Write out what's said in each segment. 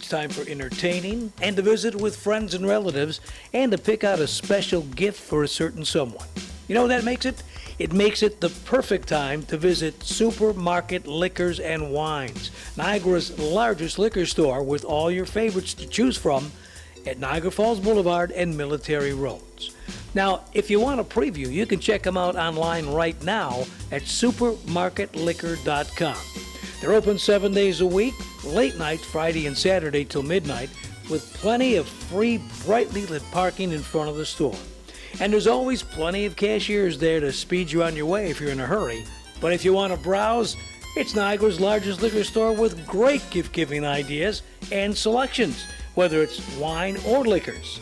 It's time for entertaining and to visit with friends and relatives and to pick out a special gift for a certain someone. You know what that makes it? It makes it the perfect time to visit Supermarket Liquors and Wines, Niagara's largest liquor store with all your favorites to choose from at Niagara Falls Boulevard and Military Roads. Now, if you want a preview, you can check them out online right now at supermarketliquor.com. They're open 7 days a week, late nights, Friday and Saturday till midnight, with plenty of free, brightly lit parking in front of the store. And there's always plenty of cashiers there to speed you on your way if you're in a hurry. But if you want to browse, it's Niagara's largest liquor store with great gift-giving ideas and selections, whether it's wine or liquors.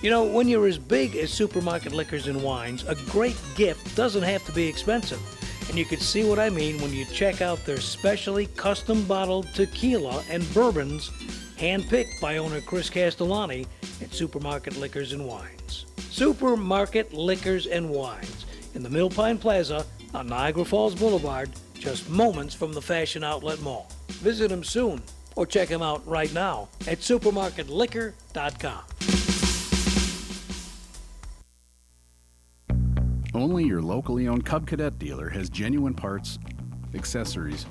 You know, when you're as big as Supermarket Liquors and Wines, a great gift doesn't have to be expensive. And you can see what I mean when you check out their specially custom bottled tequila and bourbons, handpicked by owner Chris Castellani at Supermarket Liquors and Wines. Supermarket Liquors and Wines in the Mill Pine Plaza on Niagara Falls Boulevard, just moments from the Fashion Outlet Mall. Visit them soon or check them out right now at supermarketliquor.com. Only your locally owned Cub Cadet dealer has genuine parts, accessories,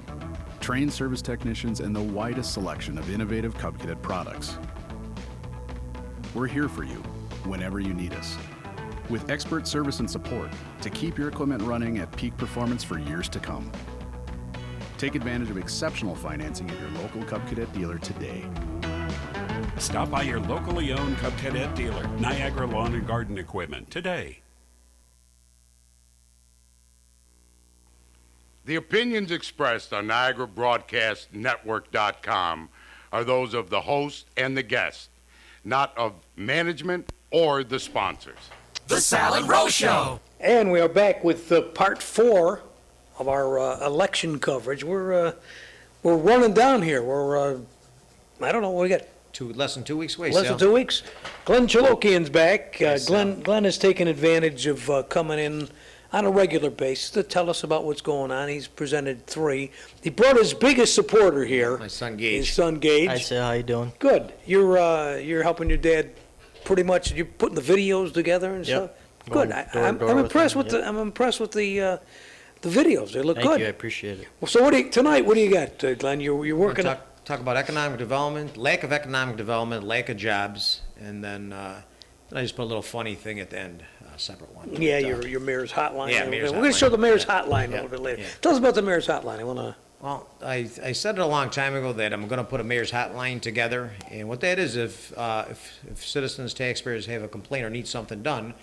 trained service technicians, and the widest selection of innovative Cub Cadet products. We're here for you whenever you need us, with expert service and support to keep your equipment running at peak performance for years to come. Take advantage of exceptional financing at your local Cub Cadet dealer today. Stop by your locally owned Cub Cadet dealer, Niagara Lawn and Garden Equipment, today. The opinions expressed on NiagaraBroadcastNetwork.com are those of the host and the guest, not of management or the sponsors. The Salad Row Show. And we are back with part 4 of our election coverage. We're running down here. I don't know what we got. Less than 2 weeks away. Less than 2 weeks. Glenn Choolokians back. Glenn has taken advantage of coming in on a regular basis to tell us about what's going on. He's presented 3. He brought his biggest supporter here. My son Gage. His son Gage. Hi, Sal. How you doing? Good. You're helping your dad pretty much. You're putting the videos together and stuff. Good. I'm impressed with the. I'm impressed with the videos. They look good. Thank you. I appreciate it. Well, so tonight? What do you got, Glenn? You're working. Talk about economic development, lack of economic development, lack of jobs, and then I just put a little funny thing at the end. Separate one. Yeah, your mayor's hotline. Yeah, mayor's We're going to show the mayor's Yeah. hotline a Yeah. little bit later. Yeah. Tell us about the mayor's hotline. I want to. Well, I said it a long time ago that I'm going to put a mayor's hotline together, and what that is, if citizens, taxpayers have a complaint or need something done,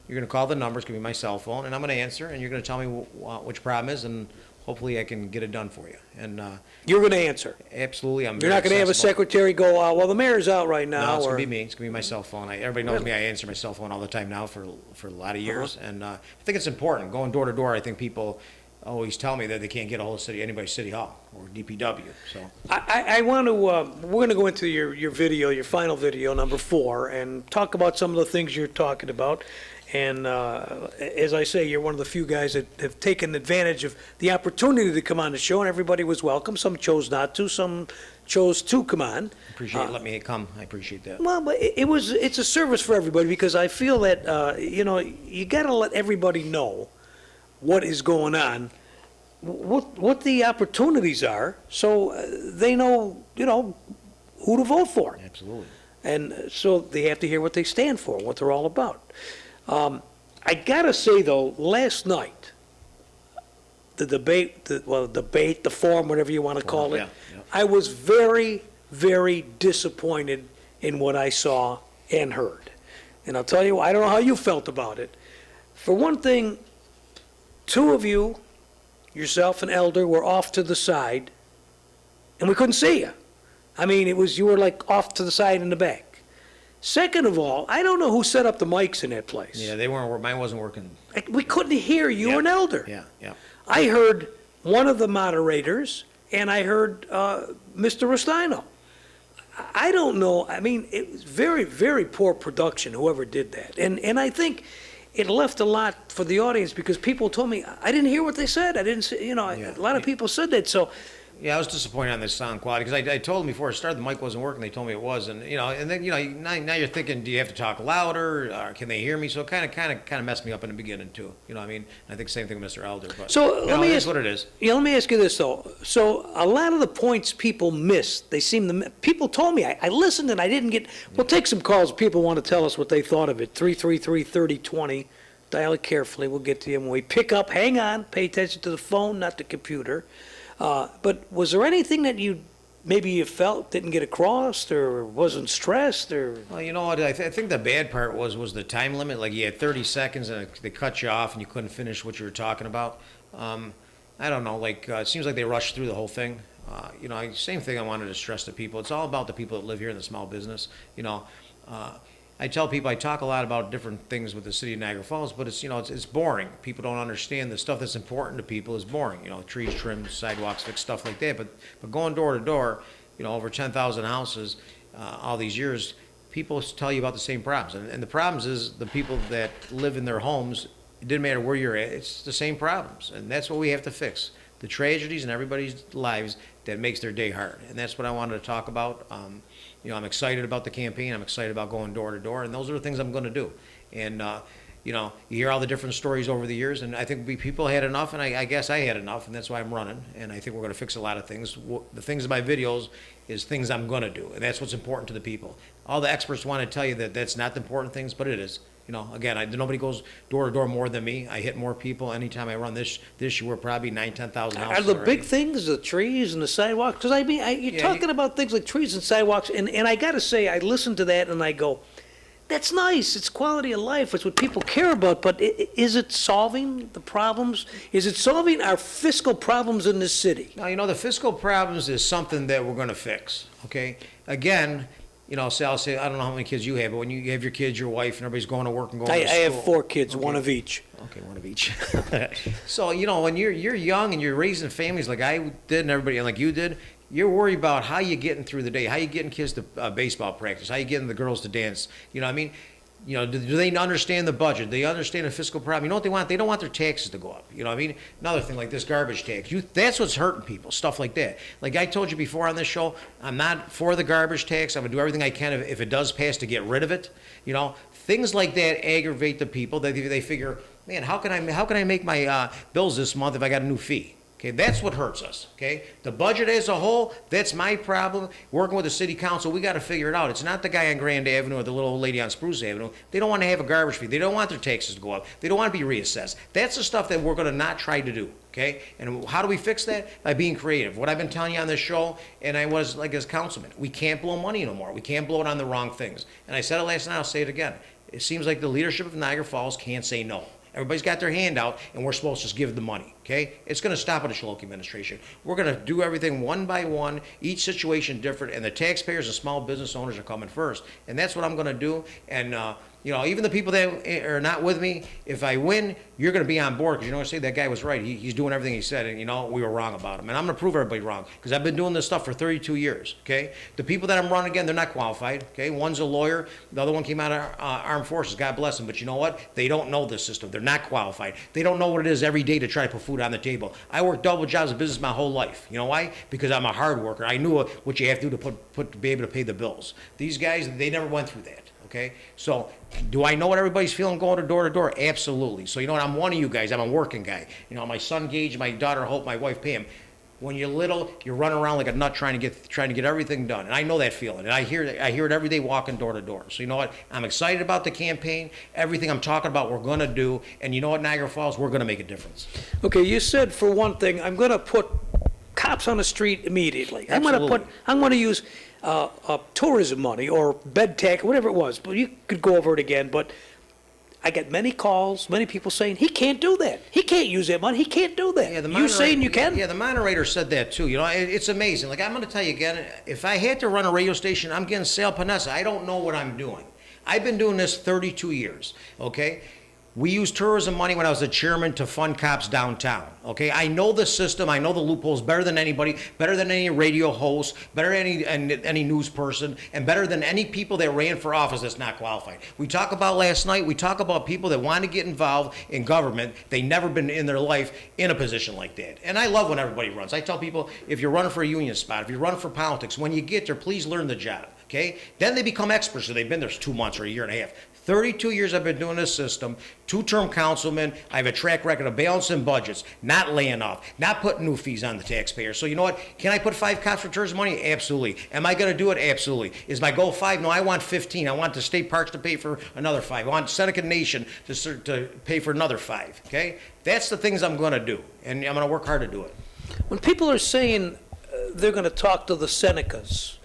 you're going to call the number. It's going to be my cell phone, and I'm going to answer, and you're going to tell me which problem is, and hopefully I can get it done for you. And You're going to answer. absolutely, I'm. You're not going to have a secretary go, well, the mayor's out right now. No, it's or... gonna be me. It's gonna be my cell phone. Everybody knows me. I answer my cell phone all the time now for a lot of years, and I think it's important. Going door to door, I think people always tell me that they can't get a hold of anybody, City Hall or DPW. So I want to. We're going to go into your video, your final video, number 4, and talk about some of the things you're talking about. And as I say, you're one of the few guys that have taken advantage of the opportunity to come on the show, and everybody was welcome. Some chose not to. Some chose to come on. appreciate it. Let me come. I appreciate that. Well, but it's a service for everybody because I feel that you got to let everybody know what is going on, what the opportunities are, so they know who to vote for. Absolutely. And so they have to hear what they stand for, what they're all about. I gotta say though, last night, the debate, the forum, whatever you want to call it, yeah. I was very, very disappointed in what I saw and heard. And I'll tell you, I don't know how you felt about it. For one thing, 2 of you, yourself and Elder, were off to the side, and we couldn't see you. I mean, you were like off to the side in the back. Second of all, I don't know who set up the mics in that place. Yeah, they weren't. Mine wasn't working. We couldn't hear you Yeah. and Elder. Yeah, yeah. I heard one of the moderators, and I heard Mr. Rustino. I don't know. I mean, it was very, very poor production, whoever did that. And I think it left a lot for the audience because people told me, I didn't hear what they said. I didn't see, a lot of people said that. So Yeah, I was disappointed on the sound quality because I told them before I started the mic wasn't working. They told me it was, and then now you're thinking, do you have to talk louder? Or can they hear me? So it kind of messed me up in the beginning too. You know what I mean? I think same thing with Mr. Elder. But So let me it ask is what it is. Yeah, let me ask you this though. So a lot of the points people miss, they seem to. People told me I listened and I didn't get. We'll take some calls. People want to tell us what they thought of it. 333-3020. Dial it carefully. We'll get to you when we pick up. Hang on. Pay attention to the phone, not the computer. But was there anything that maybe you felt didn't get across or wasn't stressed or? Well, you know what? I think the bad part was the time limit. Like you had 30 seconds and they cut you off and you couldn't finish what you were talking about. I don't know. Like it seems like they rushed through the whole thing. Same thing I wanted to stress to people. It's all about the people that live here in the small business. I tell people I talk a lot about different things with the city of Niagara Falls, but it's boring. People don't understand the stuff that's important to people is boring. Trees trimmed, sidewalks fixed, stuff like that. But going door to door, over 10,000 houses, all these years, people tell you about the same problems. And the problems is the people that live in their homes. It didn't matter where you're at. It's the same problems, and that's what we have to fix. The tragedies in everybody's lives that makes their day hard, and that's what I wanted to talk about. I'm excited about the campaign. I'm excited about going door to door, and those are the things I'm going to do. And you hear all the different stories over the years, and I think people had enough, and I guess I had enough, and that's why I'm running. And I think we're going to fix a lot of things. The things in my videos is things I'm going to do, and that's what's important to the people. All the experts want to tell you that that's not the important things, but it is. Again, nobody goes door to door more than me. I hit more people anytime I run this year, probably 10,000 houses. Are the already. big things the trees and the sidewalks? Because you're talking about things like trees and sidewalks, and I got to say, I listen to that and I go, that's nice. It's quality of life. It's what people care about. But is it solving the problems? Is it solving our fiscal problems in this city? Now, the fiscal problems is something that we're going to fix. Okay. Again. I'll say, I don't know how many kids you have, but when you have your kids, your wife, and everybody's going to work and going to school. I have 4 kids, Okay. one of each. Okay, one of each. So, when you're young and you're raising families like I did and everybody, and like you did, you're worried about how you getting through the day, how you getting kids to baseball practice, how you getting the girls to dance. You know what I mean? Do they understand the budget? Do they understand the fiscal problem? You know what they want? They don't want their taxes to go up. You know what I mean? Another thing like this garbage tax. That's what's hurting people, stuff like that. Like I told you before on this show, I'm not for the garbage tax. I'm going to do everything I can if it does pass to get rid of it. Things like that aggravate the people. They figure, man, how can I make my bills this month if I got a new fee? Okay, that's what hurts us, okay? The budget as a whole, that's my problem. Working with the city council, we got to figure it out. It's not the guy on Grand Avenue or the little old lady on Spruce Avenue. They don't want to have a garbage fee. They don't want their taxes to go up. They don't want to be reassessed. That's the stuff that we're going to not try to do, okay? And how do we fix that? By being creative. What I've been telling you on this show, and I was like as councilman, we can't blow money no more. We can't blow it on the wrong things. And I said it last night, I'll say it again. It seems like the leadership of Niagara Falls can't say no. Everybody's got their hand out, and we're supposed to just give the money, okay? It's going to stop at the Choolokian administration. We're going to do everything one by one, each situation different, and the taxpayers and small business owners are coming first. And that's what I'm going to do. And, even the people that are not with me, if I win, you're going to be on board because say that guy was right. He's doing everything he said, and, we were wrong about him. And I'm going to prove everybody wrong because I've been doing this stuff for 32 years, okay? The people that I'm running again, they're not qualified, okay? One's a lawyer. The other one came out of armed forces. God bless them. But you know what? They don't know this system. They're not qualified. They don't know what it is every day to try to put food on the table. I worked double jobs in business my whole life. You know why? Because I'm a hard worker. I knew what you have to do to be able to pay the bills. These guys, they never went through that. Okay, so do I know what everybody's feeling going to door? Absolutely. So you know what? I'm one of you guys. I'm a working guy. My son Gage, my daughter Hope, my wife Pam. When you're little, you're running around like a nut trying to get everything done, and I know that feeling, and I hear it every day walking door to door. So you know what? I'm excited about the campaign. Everything I'm talking about, we're going to do, and you know what, Niagara Falls, we're going to make a difference. Okay, you said for one thing, I'm going to put cops on the street immediately. Absolutely. I'm going to use tourism money or bed tax, whatever it was. But you could go over it again. But I get many calls, many people saying he can't do that. He can't use that money. He can't do that. Yeah, You saying you can? Yeah, the moderator said that too. It's amazing. Like I'm going to tell you again, if I had to run a radio station, I'm getting Sal Panessa. I don't know what I'm doing. I've been doing this 32 years. Okay. We used tourism money when I was a chairman to fund cops downtown. Okay, I know the system. I know the loopholes better than anybody, better than any radio host, better than any news person, and better than any people that ran for office that's not qualified. We talk about last night. We talk about people that want to get involved in government. They never been in their life in a position like that. And I love when everybody runs. I tell people, if you're running for a union spot, if you're running for politics, when you get there, please learn the job. Okay, then they become experts. So they've been there 2 months or a year and a half. 32 years I've been doing this system, 2-term councilman. I have a track record of balancing budgets, not laying off, not putting new fees on the taxpayer. So you know what? Can I put 5 cops for tourism money? Absolutely. Am I going to do it? Absolutely. Is my goal 5? No, I want 15. I want the state parks to pay for another 5. I want Seneca Nation to pay for another 5. Okay? That's the things I'm going to do, and I'm going to work hard to do it. When people are saying they're going to talk to the Senecas,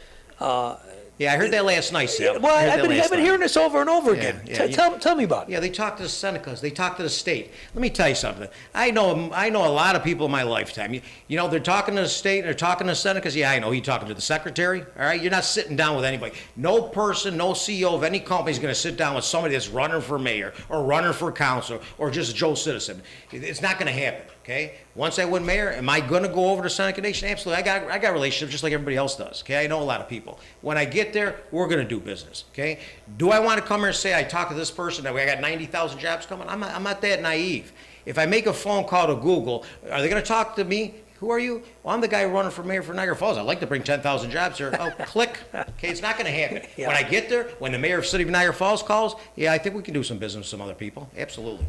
Yeah, I heard that last night, Sal. well, I heard I've that been last night. hearing this over and over again. yeah, Tell me about it. Yeah, they talk to the Senecas. They talk to the state. Let me tell you something. I know a lot of people in my lifetime. You know, they're talking to the state, they're talking to Senecas. Yeah, I know. You're talking to the secretary. All right, you're not sitting down with anybody. No person, no CEO of any company is going to sit down with somebody that's running for mayor or running for council or just a Joe citizen. It's not going to happen. Okay. Once I win mayor, am I going to go over to Seneca Nation? Absolutely. I got relationships just like everybody else does. Okay. I know a lot of people. When I get there, we're going to do business. Okay. Do I want to come here and say I talked to this person that I got 90,000 jobs coming? I'm not that naive. If I make a phone call to Google, are they going to talk to me? Who are you? Well, I'm the guy running for mayor for Niagara Falls. I'd like to bring 10,000 jobs here. Oh, click. Okay, it's not going to happen. Yeah. When I get there, when the mayor of the city of Niagara Falls calls, yeah, I think we can do some business with some other people. Absolutely.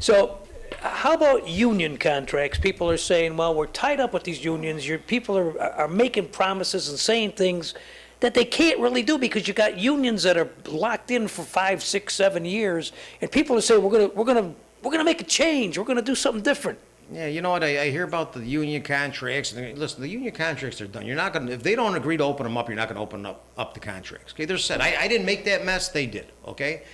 So, how about union contracts? People are saying, well, we're tied up with these unions. Your people are making promises and saying things that they can't really do because you got unions that are locked in for 5, 6, 7 years, and people are saying we're gonna make a change. We're gonna do something different. Yeah, you know what? I hear about the union contracts. And listen, the union contracts are done. You're not going to, if they don't agree to open them up, you're not going to open up the contracts. Okay, they're set. I didn't make that mess. They did. Okay.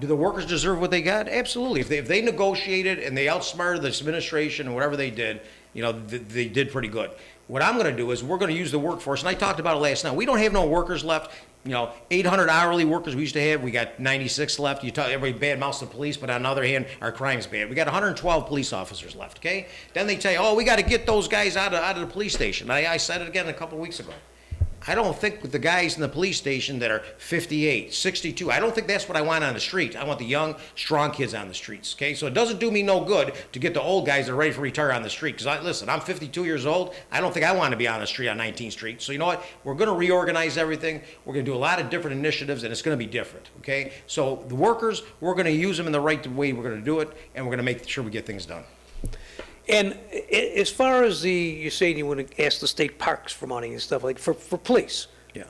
Do the workers deserve what they got? Absolutely. If they negotiated and they outsmarted this administration and whatever they did, you know, they did pretty good. What I'm going to do is we're going to use the workforce, and I talked about it last night. We don't have no workers left. You know, 800 hourly workers we used to have. We got 96 left. Everybody bad mouths the police, but on the other hand, our crime's bad. We got 112 police officers left. Okay. Then they tell you, oh, we got to get those guys out of the police station. I said it again a couple of weeks ago. I don't think with the guys in the police station that are 58, 62, I don't think that's what I want on the street. I want the young, strong kids on the streets, okay? So it doesn't do me no good to get the old guys that are ready for retire on the street. Because, listen, I'm 52 years old. I don't think I want to be on the street on 19th Street. So you know what? We're going to reorganize everything. We're going to do a lot of different initiatives, and it's going to be different, okay? So the workers, we're going to use them in the right way. We're going to do it, and we're going to make sure we get things done. And as far as you're saying you want to ask the state parks for money and stuff like for police. Yeah.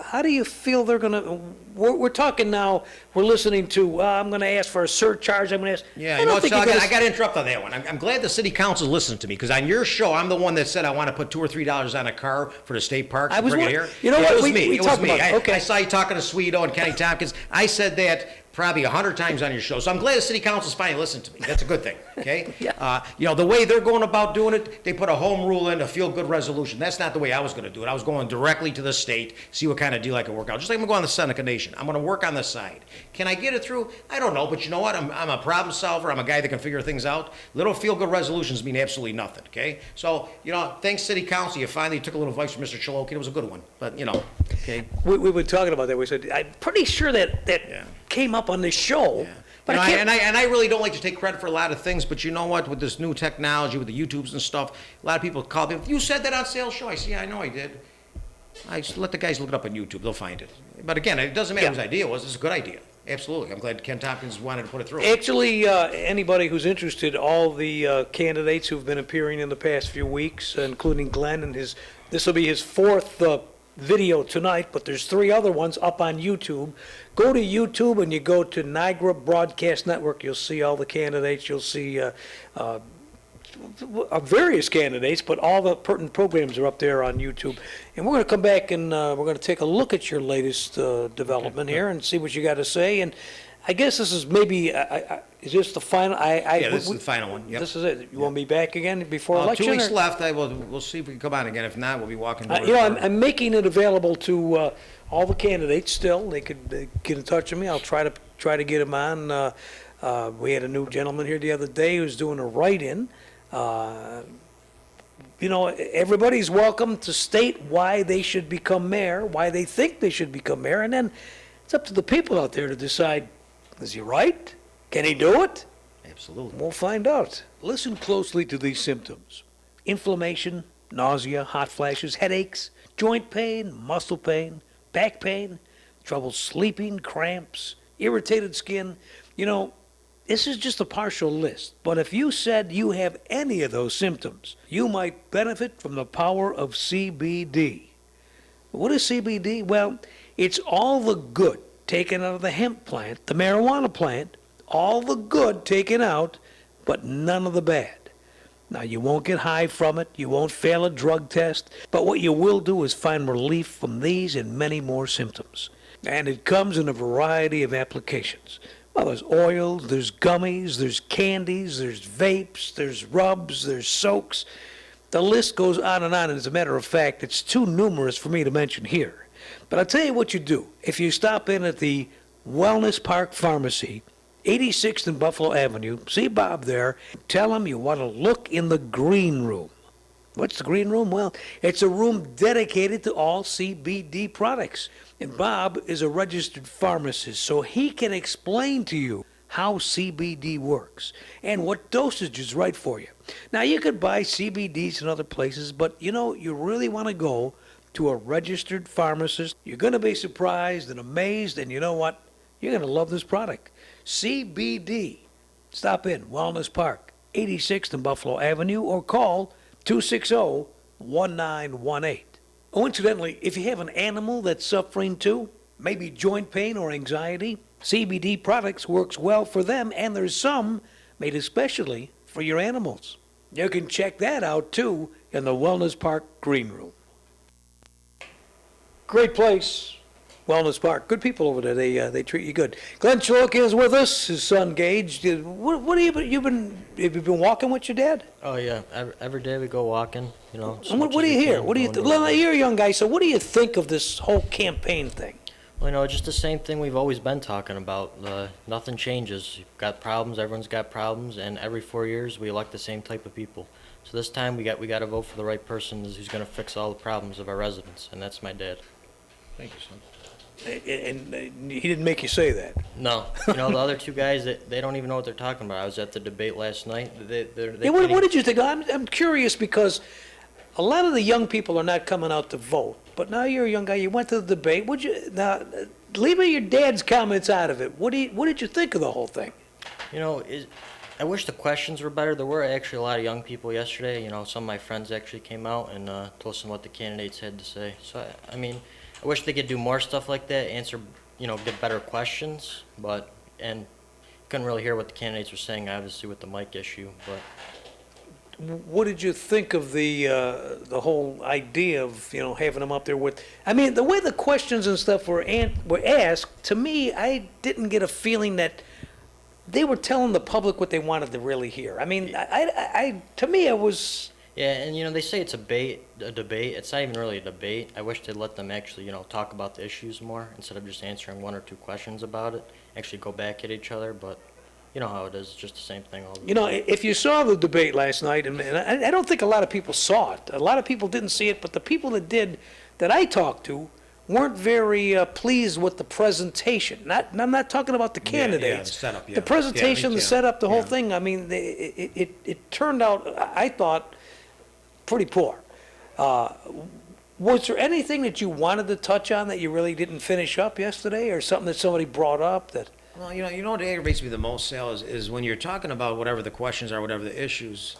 How do you feel they're going to? We're talking now. We're listening to. I'm going to ask for a surcharge. I'm going to ask. Yeah, you know, so I got to interrupt on that one. I'm glad the city council listened to me because on your show, I'm the one that said I want to put $2 or $3 on a car for the state parks. I was bring it here. You know yeah, what? It was me. It was me. Okay. I saw you talking to Sweeto and Kenny Tompkins. I said that probably 100 times on your show. So I'm glad the city council's finally listened to me. That's a good thing, okay? Yeah. You know, the way they're going about doing it, they put a home rule in, a feel-good resolution. That's not the way I was going to do it. I was going directly to the state, see what kind of deal I could work out. Just like I'm going to go on the Seneca Nation. I'm going to work on the side. Can I get it through? I don't know, but you know what? I'm a problem solver. I'm a guy that can figure things out. Little feel-good resolutions mean absolutely nothing, okay? So, you know, thanks, city council. You finally took a little advice from Mr. Choolokian. It was a good one, but, you know, okay? We were talking about that. We said, I'm pretty sure that Yeah. came up on this show. Yeah. But You know, I can't, and I really don't like to take credit for a lot of things, but you know what? With this new technology, with the YouTubes and stuff, a lot of people call me, you said that on sales show. I say, yeah, I know I did. I just let the guys look it up on YouTube. They'll find it. But again, it doesn't matter whose idea it was. It's a good idea. Absolutely. I'm glad Ken Tompkins wanted to put it through. Actually, anybody who's interested, all the candidates who've been appearing in the past few weeks, including Glenn, and this will be his 4th video tonight, but there's 3 other ones up on YouTube. Go to YouTube and you go to Niagara Broadcast Network. You'll see all the candidates. You'll see various candidates, but all the pertinent programs are up there on YouTube. And we're going to come back and we're going to take a look at your latest development here and see what you got to say. And I guess this is maybe, is this the final? Yeah, this is the final one. Yep. This is it. You want me back again before election? 2 weeks or? left. We'll see if we can come on again. If not, we'll be walking. You know, I'm making it available to all the candidates still. They could get in touch with me. I'll try to get them on. We had a new gentleman here the other day who's doing a write-in. Uh, everybody's welcome to state why they should become mayor, why they think they should become mayor, and then it's up to the people out there to decide, is he right? Can he do it? Absolutely. We'll find out. Listen closely to these symptoms: inflammation, nausea, hot flashes, headaches, joint pain, muscle pain, back pain, trouble sleeping, cramps, irritated skin. This is just a partial list, but if you said you have any of those symptoms, you might benefit from the power of CBD. What is CBD? Well, it's all the good taken out of the hemp plant, the marijuana plant, all the good taken out, but none of the bad. Now, you won't get high from it, you won't fail a drug test, but what you will do is find relief from these and many more symptoms. And it comes in a variety of applications. Well, there's oils, there's gummies, there's candies, there's vapes, there's rubs, there's soaks. The list goes on, and as a matter of fact, it's too numerous for me to mention here. But I'll tell you what you do. If you stop in at the Wellness Park Pharmacy, 86th and Buffalo Avenue, see Bob there, tell him you want to look in the green room. What's the green room? Well, it's a room dedicated to all CBD products. And Bob is a registered pharmacist, so he can explain to you how CBD works and what dosage is right for you. Now, you could buy CBDs in other places, but you really want to go to a registered pharmacist. You're going to be surprised and amazed, and you know what? You're going to love this product. CBD. Stop in Wellness Park, 86th and Buffalo Avenue, or call 260-1918. Oh, incidentally, if you have an animal that's suffering too, maybe joint pain or anxiety, CBD products works well for them, and there's some made especially for your animals. You can check that out too in the Wellness Park Green Room. Great place, Wellness Park. Good people over there. They treat you good. Glenn Choolokians is with us. His son Gage. What have you been walking with your dad? Oh yeah, every day we go walking. And what do you hear? What do you? You're a young guy, so what do you think of this whole campaign thing? Well, just the same thing we've always been talking about. Nothing changes. You've got problems. Everyone's got problems, and every 4 years we elect the same type of people. So this time we got to vote for the right person who's going to fix all the problems of our residents, and that's my dad. Thank you, son. And he didn't make you say that. No, the other two guys, they don't even know what they're talking about. I was at the debate last night. What did you think? I'm curious because a lot of the young people are not coming out to vote. But now you're a young guy. You went to the debate. Leaving your dad's comments out of it, what did you think of the whole thing? I wish the questions were better. There were actually a lot of young people yesterday. Some of my friends actually came out and told us what the candidates had to say. So I wish they could do more stuff like that, answer, get better questions, and couldn't really hear what the candidates were saying, obviously, with the mic issue. But what did you think of the whole idea of having them up there with? The way the questions and stuff were asked, to me, I didn't get a feeling that they were telling the public what they wanted to really hear. To me, it was. Yeah, and they say it's a debate. It's not even really a debate. I wish they'd let them actually, talk about the issues more instead of just answering one or two questions about it. Actually go back at each other, but you know how it is, just the same thing all the time. If you saw the debate last night, and I don't think a lot of people saw it. A lot of people didn't see it, but the people that did, that I talked to, weren't very pleased with the presentation. I'm not talking about the candidates. The setup, yeah. The presentation, the setup, the whole Yeah. thing. It turned out, I thought, pretty poor. Was there anything that you wanted to touch on that you really didn't finish up yesterday, or something that somebody brought up that? Well, what aggravates me the most, Sal, is when you're talking about whatever the questions are, whatever the issues.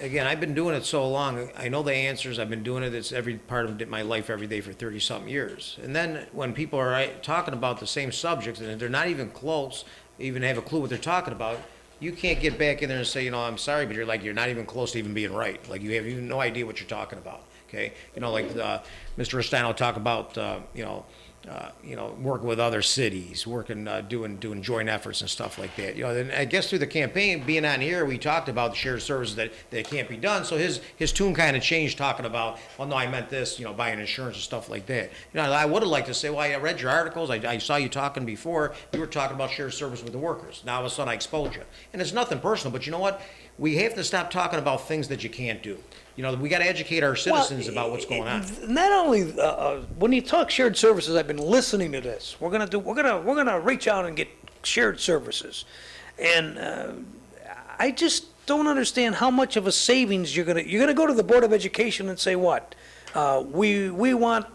Again, I've been doing it so long. I know the answers. I've been doing it. It's every part of my life every day for 30-something years. And then when people are talking about the same subjects and they're not even close, even have a clue what they're talking about, you can't get back in there and say, I'm sorry, but you're not even close to even being right. Like you have even no idea what you're talking about. Okay, Mr. Restano talk about working with other cities, doing joint efforts and stuff like that. And I guess through the campaign, being on here, we talked about the shared services that can't be done. So his tune kind of changed, talking about, well, no, I meant this, buying insurance and stuff like that. I would have liked to say, well, I read your articles, I saw you talking before, you were talking about shared service with the workers. Now all of a sudden I exposed you. And it's nothing personal, but you know what? We have to stop talking about things that you can't do. We got to educate our citizens about what's going on. Not only when you talk shared services, I've been listening to this. We're gonna reach out and get shared services, and I just don't understand how much of a savings you're gonna go to the Board of Education and say what? We want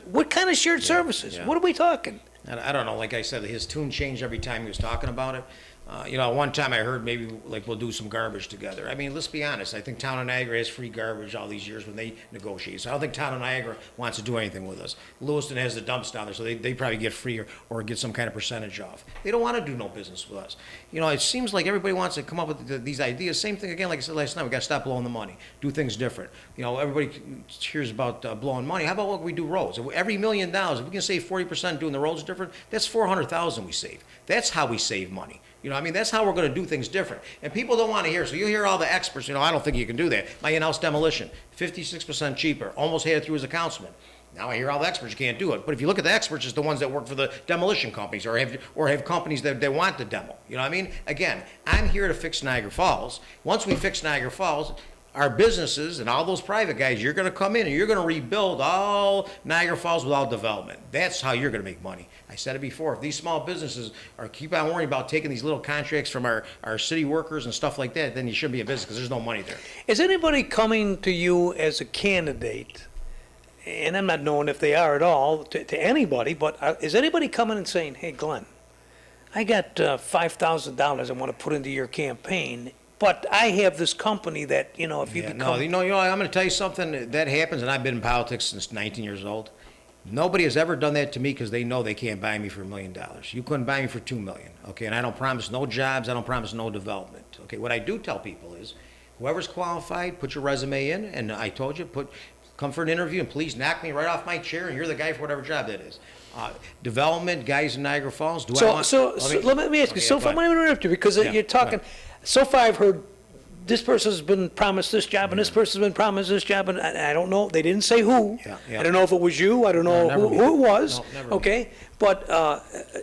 what kind of shared services? yeah. What are we talking? I don't know, like I said, his tune changed every time he was talking about it. One time I heard maybe like we'll do some garbage together. I mean, let's be honest. I think Town of Niagara has free garbage all these years when they negotiate. So I don't think Town of Niagara wants to do anything with us. Lewiston has the dumps down there, so they probably get free or get some kind of percentage off. They don't want to do no business with us. It seems like everybody wants to come up with these ideas. Same thing again, like I said last night, we got to stop blowing the money. Do things different. Everybody hears about blowing money. How about what we do roads? Every $1 million, if we can save 40% doing the roads different, that's $400,000 we save. That's how we save money. That's how we're going to do things different. And people don't want to hear. So you hear all the experts, I don't think you can do that. My in-house demolition, 56% cheaper. Almost had it through as a councilman. Now I hear all the experts, you can't do it. But if you look at the experts, it's the ones that work for the demolition companies or have companies that they want the demo. Again, I'm here to fix Niagara Falls. Once we fix Niagara Falls, our businesses and all those private guys, you're going to come in and you're going to rebuild all Niagara Falls without development. That's how you're going to make money. I said it before. If these small businesses keep on worrying about taking these little contracts from our city workers and stuff like that, then you shouldn't be a business because there's no money there. Is anybody coming to you as a candidate? And I'm not knowing if they are at all to anybody, but is anybody coming and saying, "Hey, Glenn, I got $5,000 I want to put into your campaign, but I have this company that, if you become..." I'm going to tell you something that happens, and I've been in politics since 19 years old. Nobody has ever done that to me because they know they can't buy me for $1 million. You couldn't buy me for $2 million, okay? And I don't promise no jobs. I don't promise no development, okay? What I do tell people is, whoever's qualified, put your resume in, and I told you, come for an interview, and please knock me right off my chair, and you're the guy for whatever job that is. Development, guys in Niagara Falls. Let me ask you. So far, I'm going to interrupt you because you're talking. So far, I've heard this person's been promised this job and this person's been promised this job, and I don't know. They didn't say who. I don't know if it was you. I don't know who it was. No, never okay, but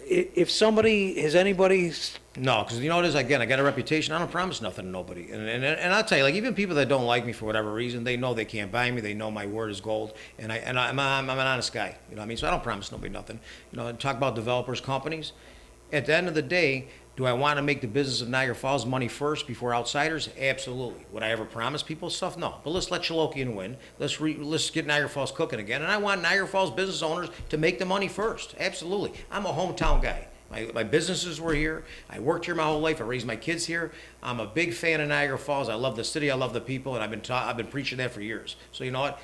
if somebody has anybody. No, because you know what it is, again, I got a reputation. I don't promise nothing to nobody. And I'll tell you, like, even people that don't like me for whatever reason, they know they can't buy me. They know my word is gold. And I'm an honest guy. You know what I mean? So I don't promise nobody nothing. Talk about developers, companies. At the end of the day, do I want to make the business of Niagara Falls money first before outsiders? Absolutely. Would I ever promise people stuff? No. But let's let Choolokian win. Let's get Niagara Falls cooking again. And I want Niagara Falls business owners to make the money first. Absolutely. I'm a hometown guy. My businesses were here. I worked here my whole life. I raised my kids here. I'm a big fan of Niagara Falls. I love the city. I love the people, and I've been preaching that for years. So you know what?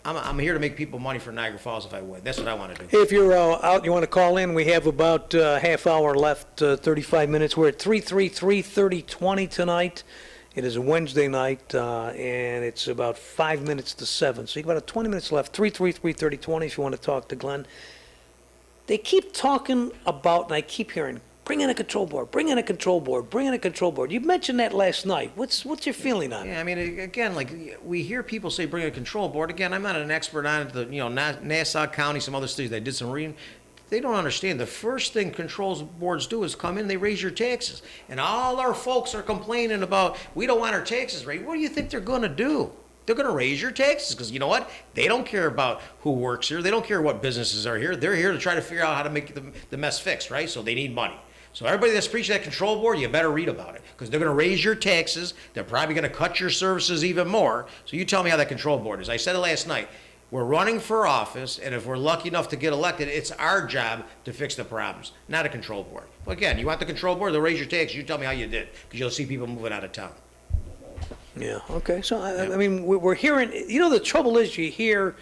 I'm here to make people money for Niagara Falls if I win. That's what I want to do. If you're out, you want to call in. We have about half hour left, 35 minutes. We're at 333-3020 tonight. It is a Wednesday night, and it's about 5 minutes to 7. So you've got 20 minutes left. 333-3020 if you want to talk to Glenn. They keep talking about, and I keep hearing, bring in a control board, bring in a control board, bring in a control board. You mentioned that last night. What's your feeling on it? Yeah, I mean, again, like, we hear people say bring a control board. Again, I'm not an expert on it. Nassau County, some other cities, I did some reading. They don't understand. The first thing control boards do is come in and they raise your taxes. And all our folks are complaining about, we don't want our taxes raised. What do you think they're going to do? They're going to raise your taxes because you know what? They don't care about who works here. They don't care what businesses are here. They're here to try to figure out how to make the mess fixed, right? So they need money. So everybody that's preaching that control board, you better read about it because they're going to raise your taxes. They're probably going to cut your services even more. So you tell me how that control board is. I said it last night. We're running for office, and if we're lucky enough to get elected, it's our job to fix the problems, not a control board. Well, again, you want the control board, they'll raise your taxes. You tell me how you did because you'll see people moving out of town. Yeah, okay. So, I mean, we're hearing, the trouble is you hear,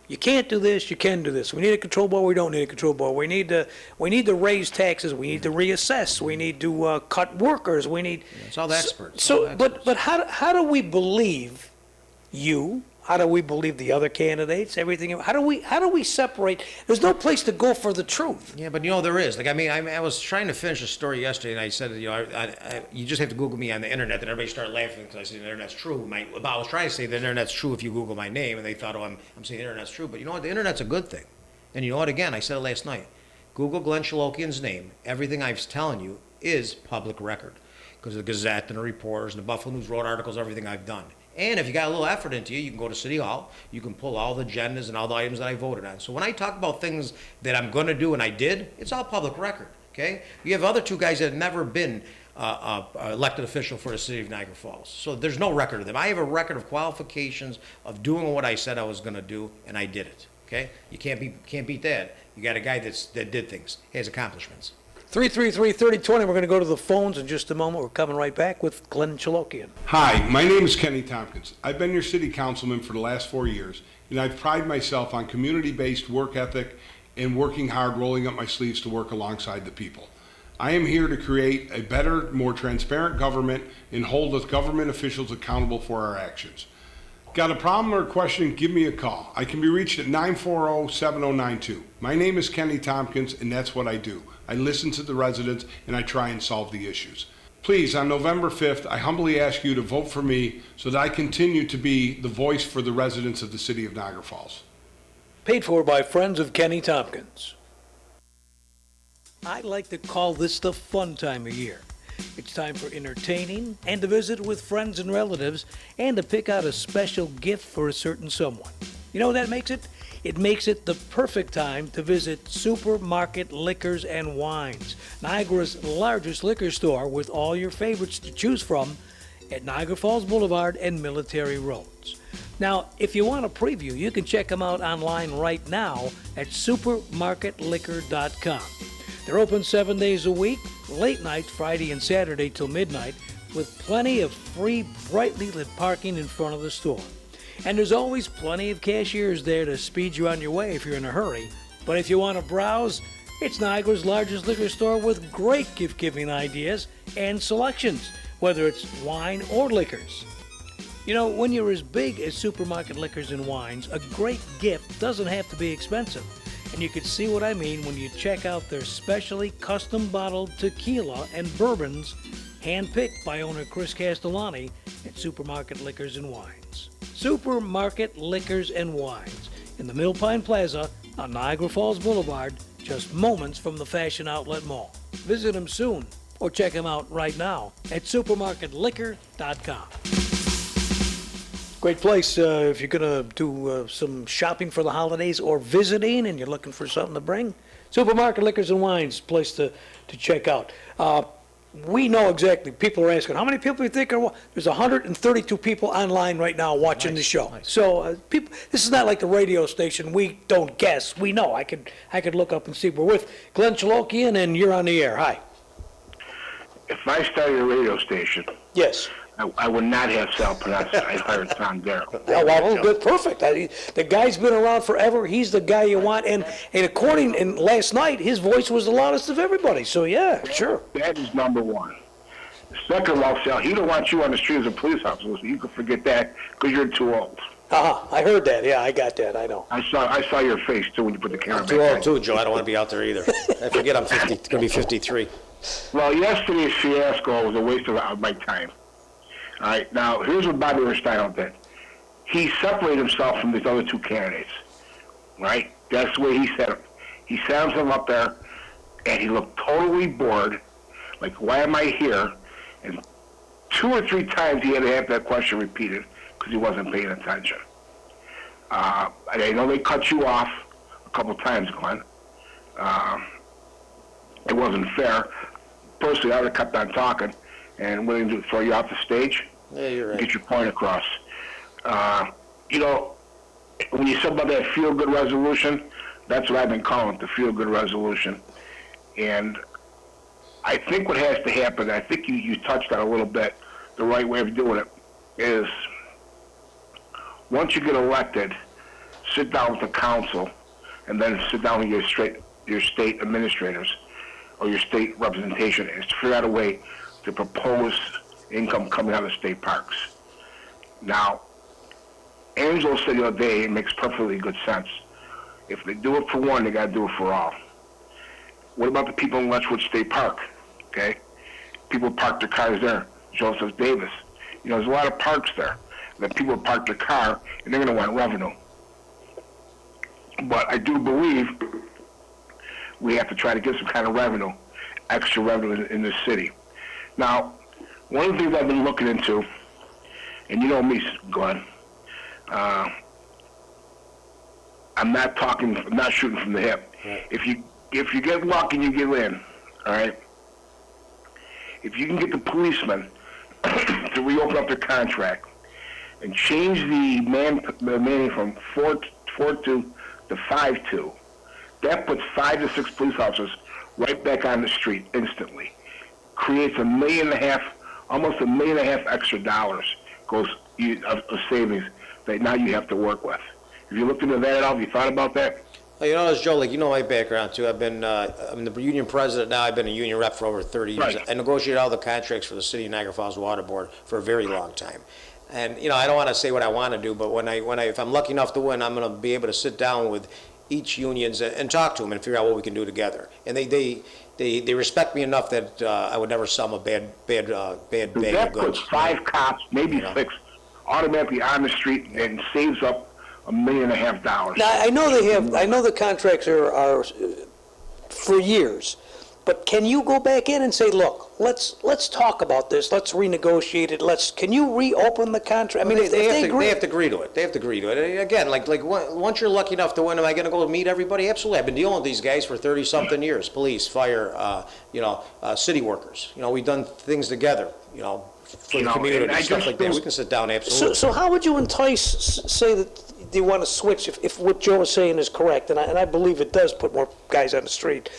you can't do this, you can do this. We need a control board, we don't need a control board. We need to raise taxes, we need to reassess, we need to cut workers, we need... It's all the experts. But how do we believe you How do we believe the other candidates? Everything. How do we separate? There's no place to go for the truth. Yeah, but there is. Like, I was trying to finish a story yesterday, and I said, you just have to Google me on the internet, and everybody started laughing because I said the internet's true. I was trying to say the internet's true if you Google my name, and they thought, I'm saying the internet's true. But you know what? The internet's a good thing. And you know what? Again, I said it last night. Google Glenn Choolokian's name. Everything I was telling you is public record because of the Gazette and the reporters and the Buffalo News wrote articles, everything I've done. And if you got a little effort into you can go to City Hall. You can pull all the agendas and all the items that I voted on. So when I talk about things that I'm going to do and I did, it's all public record. Okay? You have other two guys that have never been elected official for the city of Niagara Falls. So there's no record of them. I have a record of qualifications of doing what I said I was going to do, and I did it. Okay? You can't beat that. You got a guy that did things. He has accomplishments. 333-3020. We're going to go to the phones in just a moment. We're coming right back with Glenn Choolokian. Hi, my name is Kenny Tompkins. I've been your city councilman for the last 4 years, and I've prided myself on community-based work ethic and working hard, rolling up my sleeves to work alongside the people. I am here to create a better, more transparent government and hold us government officials accountable for our actions. Got a problem or a question? Give me a call. I can be reached at 940-7092. My name is Kenny Tompkins, and that's what I do. I listen to the residents, and I try and solve the issues. Please, on November 5th, I humbly ask you to vote for me so that I continue to be the voice for the residents of the city of Niagara Falls. Paid for by friends of Kenny Tompkins. I like to call this the fun time of year. It's time for entertaining and to visit with friends and relatives and to pick out a special gift for a certain someone. You know what that makes it? It makes it the perfect time to visit Supermarket Liquors and Wines, Niagara's largest liquor store with all your favorites to choose from at Niagara Falls Boulevard and Military Roads. Now, if you want a preview, you can check them out online right now at supermarketliquor.com. They're open 7 days a week, late night, Friday and Saturday till midnight, with plenty of free, brightly lit parking in front of the store. And there's always plenty of cashiers there to speed you on your way if you're in a hurry. But if you want to browse, it's Niagara's largest liquor store with great gift-giving ideas and selections, whether it's wine or liquors. You know, when you're as big as Supermarket Liquors and Wines, a great gift doesn't have to be expensive. And you can see what I mean when you check out their specially custom bottled tequila and bourbons, handpicked by owner Chris Castellani at Supermarket Liquors and Wines. Supermarket Liquors and Wines in the Mill Pine Plaza on Niagara Falls Boulevard, just moments from the Fashion Outlet Mall. Visit them soon or check them out right now at supermarketliquor.com. Great place if you're going to do some shopping for the holidays or visiting and you're looking for something to bring. Supermarket Liquors and Wines, place to check out. We know exactly. People are asking, how many people do you think are? There's 132 people online right now watching the show. Nice. So people, this is not like the radio station. We don't guess. We know. I could look up and see. We're with Glenn Choolokian, and you're on the air. Hi. If I started a radio station, Yes. I would not have Sal Panassa. I'd hire Tom Darrell. Yeah, well, good, perfect. The guy's been around forever. He's the guy you want. And last night, his voice was the loudest of everybody. So, yeah, sure. That is number one. Second of all, Sal, he don't want you on the street as a police officer, so you can forget that because you're too old. I heard that. Yeah, I got that. I know. I saw your face, too, when you put the camera I'm back too on. old, too, Joe. I don't want to be out there either. I forget I'm 50. Going to be 53. Well, yesterday's fiasco was a waste of my time. All right, now, here's what Bobby Ristino did. He separated himself from these other two candidates, right? That's the way he said it. He sat himself up there, and he looked totally bored, like, why am I here? And 2 or 3 times he had to have that question repeated because he wasn't paying attention. I know they cut you off a couple times, Glenn. It wasn't fair. Personally, I would have kept on talking and willing to throw you off the stage. Yeah, you're right. Get your point across. You know, when you said about that feel-good resolution, that's what I've been calling it, the feel-good resolution. And I think what has to happen, I think you touched on a little bit, the right way of doing it, is once you get elected, sit down with the council, and then sit down with your state administrators or your state representation is to figure out a way to propose income coming out of state parks. Now, Angelo said the other day, it makes perfectly good sense. If they do it for one, they got to do it for all. What about the people in Letchworth State Park? Okay, people park their cars there. Joseph Davis. There's a lot of parks there that people park their car, and they're going to want revenue. But I do believe we have to try to get some kind of revenue, extra revenue in this city. Now, one of the things I've been looking into, and you know me, Glenn, I'm not shooting from the hip. Right. If you get lucky and you get in, all right, if you can get the policemen to reopen up their contract and change the manning from 4-2 to 5-2, that puts 5 to 6 police officers right back on the street instantly. Creates almost $1.5 million extra dollars of savings that now you have to work with. Have you looked into that at all? Have you thought about that? Well, as Joe, my background too. I'm the union president now. I've been a union rep for over 30 years. Right. I negotiated all the contracts for the City of Niagara Falls Water Board for a very long time. And, I don't want to say what I want to do, but if I'm lucky enough to win, I'm going to be able to sit down with each unions and talk to them and figure out what we can do together. And they respect me enough that I would never sell them a bad bag of goods. That puts 5 cops, maybe 6, automatically on the street and saves up $1.5 million. Now, I know the contracts are for years, but can you go back in and say, look, let's talk about this, let's renegotiate it, can you reopen the contract? I mean, if they agree. They have to agree to it. They have to agree to it. And again, once you're lucky enough to win, am I going to go meet everybody? Absolutely. I've been dealing with these guys for 30-something years, police, fire, city workers. We've done things together, for the community, stuff like that. We can sit down, absolutely. So how would you say that they want to switch if what Joe is saying is correct, and I believe it does put more guys on the street?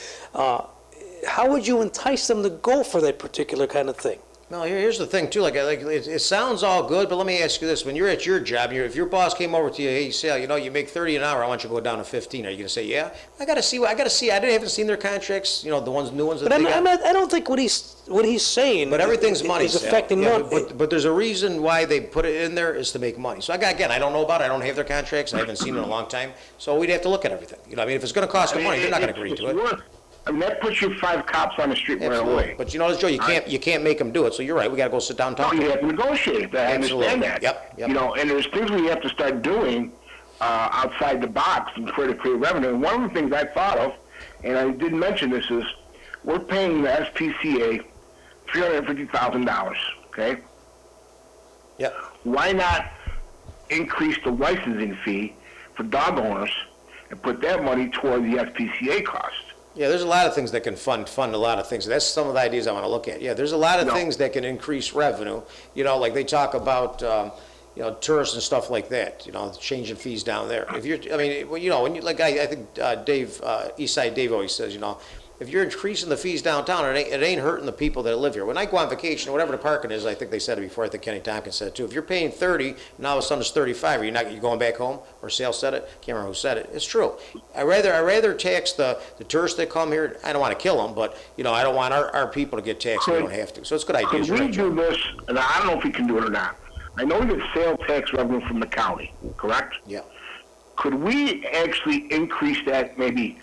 How would you entice them to go for that particular kind of thing? No, here's the thing too. It sounds all good, but let me ask you this: when you're at your job, if your boss came over to you, hey, Sal, you make 30 an hour. I want you to go down to 15. Are you going to say, yeah? I got to see. I haven't seen their contracts. The new ones that But they got. I don't think what he's saying. But everything's money. Is affecting money. But there's a reason why they put it in there is to make money. So again, I don't know about it. I don't have their contracts. I haven't seen them in a long time. So we'd have to look at everything. If it's going to cost them money, they're not going to agree to it. That puts you 5 cops on the street right away. But Joe, you can't make them do it. So you're right. We got to go sit down and talk. No, you have to negotiate. I understand that. Yep. And there's things we have to start doing outside the box and try to create revenue. And one of the things I thought of, and I didn't mention this, is we're paying the SPCA $350,000. Okay. Yep. Why not increase the licensing fee for dog owners and put that money toward the SPCA cost? Yeah, there's a lot of things that can fund a lot of things. That's some of the ideas I want to look at. Yeah, there's a lot of things that can increase revenue. Like they talk about, tourists and stuff like that. Changing fees down there. If you're, when you I think Dave, Eastside Dave always says, if you're increasing the fees downtown, it ain't hurting the people that live here. When I go on vacation, whatever the parking is, I think they said it before. I think Kenny Tompkins said it too. If you're paying 30, now all of a sudden it's 35. Are you going back home? Or Sal said it. Can't remember who said it. It's true. I rather tax the tourists that come here. I don't want to kill them, but I don't want our people to get taxed. We don't have to. So it's a good idea. Could we do this? And I don't know if we can do it or not. I know we get sales tax revenue from the county, correct? Yeah. Could we actually increase that maybe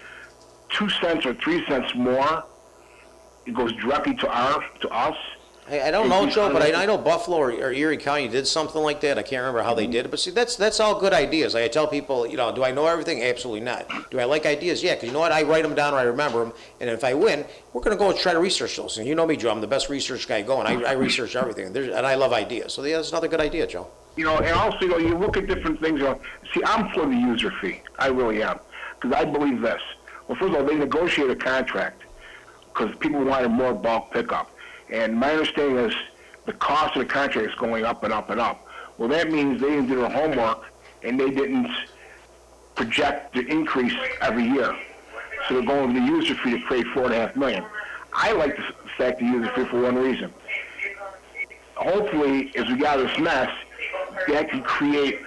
2 cents or 3 cents more? It goes directly to us. I don't know, Joe, but I know Buffalo or Erie County did something like that. I can't remember how they did it, but see, that's all good ideas. I tell people, do I know everything? Absolutely not. Do I like ideas? Yeah, because you know what? I write them down or I remember them, and if I win, we're going to go and try to research those. And you know me, Joe, I'm the best research guy going. I research everything, and I love ideas. So yeah, that's another good idea, Joe. And also, you look at different things. See, I'm for the user fee. I really am, because I believe this. Well, first of all, they negotiate a contract because people wanted more bulk pickup. And my understanding is the cost of the contract is going up and up and up. Well, that means they didn't do their homework and they didn't project the increase every year. So they're going with the user fee to create $4.5 million. I like the fact of the user fee for one reason. Hopefully, as we get out of this mess, that can create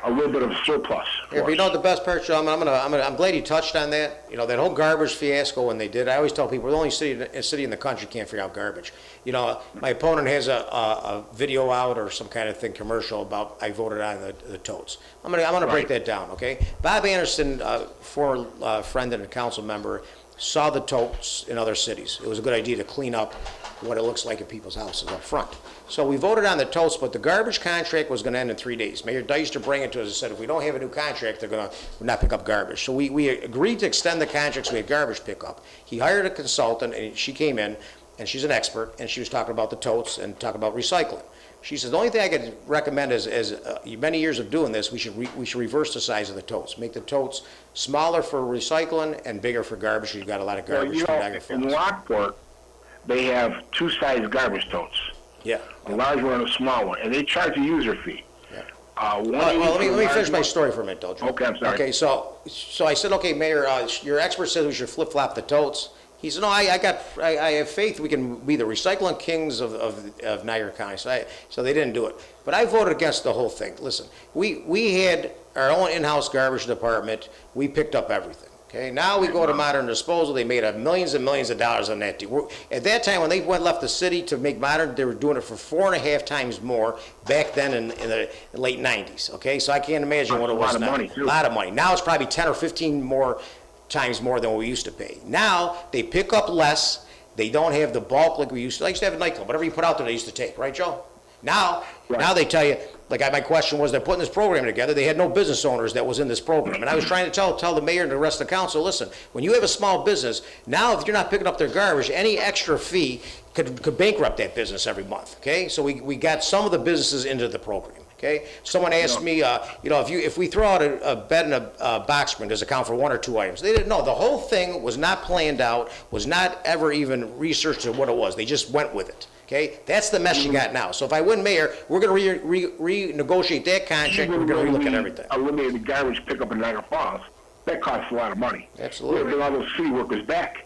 a little bit of a surplus. Yeah, but you know what the best part, Joe? I'm glad you touched on that. You know, that whole garbage fiasco when they did. I always tell people we're the only city in the country can't figure out garbage. You know, my opponent has a video out or some kind of thing commercial about I voted on the totes. I'm gonna break that down, okay? Bob Anderson, former friend and a council member, saw the totes in other cities. It was a good idea to clean up what it looks like in people's houses up front. So we voted on the totes, but the garbage contract was going to end in 3 days. Mayor Deister brought it to us and said, if we don't have a new contract, they're going to not pick up garbage. So we agreed to extend the contract so we had garbage pickup. He hired a consultant, and she came in, and she's an expert, and she was talking about the totes and talking about recycling. She says, the only thing I could recommend is many years of doing this, we should reverse the size of the totes. Make the totes smaller for recycling and bigger for garbage. You've got a lot of garbage from Niagara Falls. In Lockport, they have two-size garbage totes. Yeah. A large one and a small one, and they charge a user fee. Yeah. Let me finish my story for a minute, though, Joe. Okay, I'm sorry. Okay, so I said, okay, Mayor, your expert says we should flip-flop the totes. He said, no, I have faith we can be the recycling kings of Niagara County. So they didn't do it. But I voted against the whole thing. Listen, we had our own in-house garbage department. We picked up everything. Okay, now we go to Modern Disposal. They made millions and millions of dollars on that deal. At that time, when they left the city to make Modern, they were doing it for 4.5 times more back then in the late 90s. Okay, so I can't imagine what it was now. A lot of money. Now it's probably 10 or 15 times more than what we used to pay. Now they pick up less. They don't have the bulk like we used to. I used to have a nightclub. Whatever you put out there, they used to take. Right, Joe? Now they tell you, like my question was, they're putting this program together. They had no business owners that was in this program. And I was trying to tell the mayor and the rest of the council, listen, when you have a small business, now if you're not picking up their garbage, any extra fee could bankrupt that business every month, okay? So we got some of the businesses into the program, okay? Someone asked me, if we throw out a bed and a box spring, does it count for 1 or 2 items? They didn't know. The whole thing was not planned out, was not ever even researched to what it was. They just went with it. Okay, that's the mess you got now. So if I win mayor, we're going to renegotiate that contract. We're going to relook at everything. Eliminate the garbage pickup in Niagara Falls. That costs a lot of money. Absolutely. We bring all those city workers back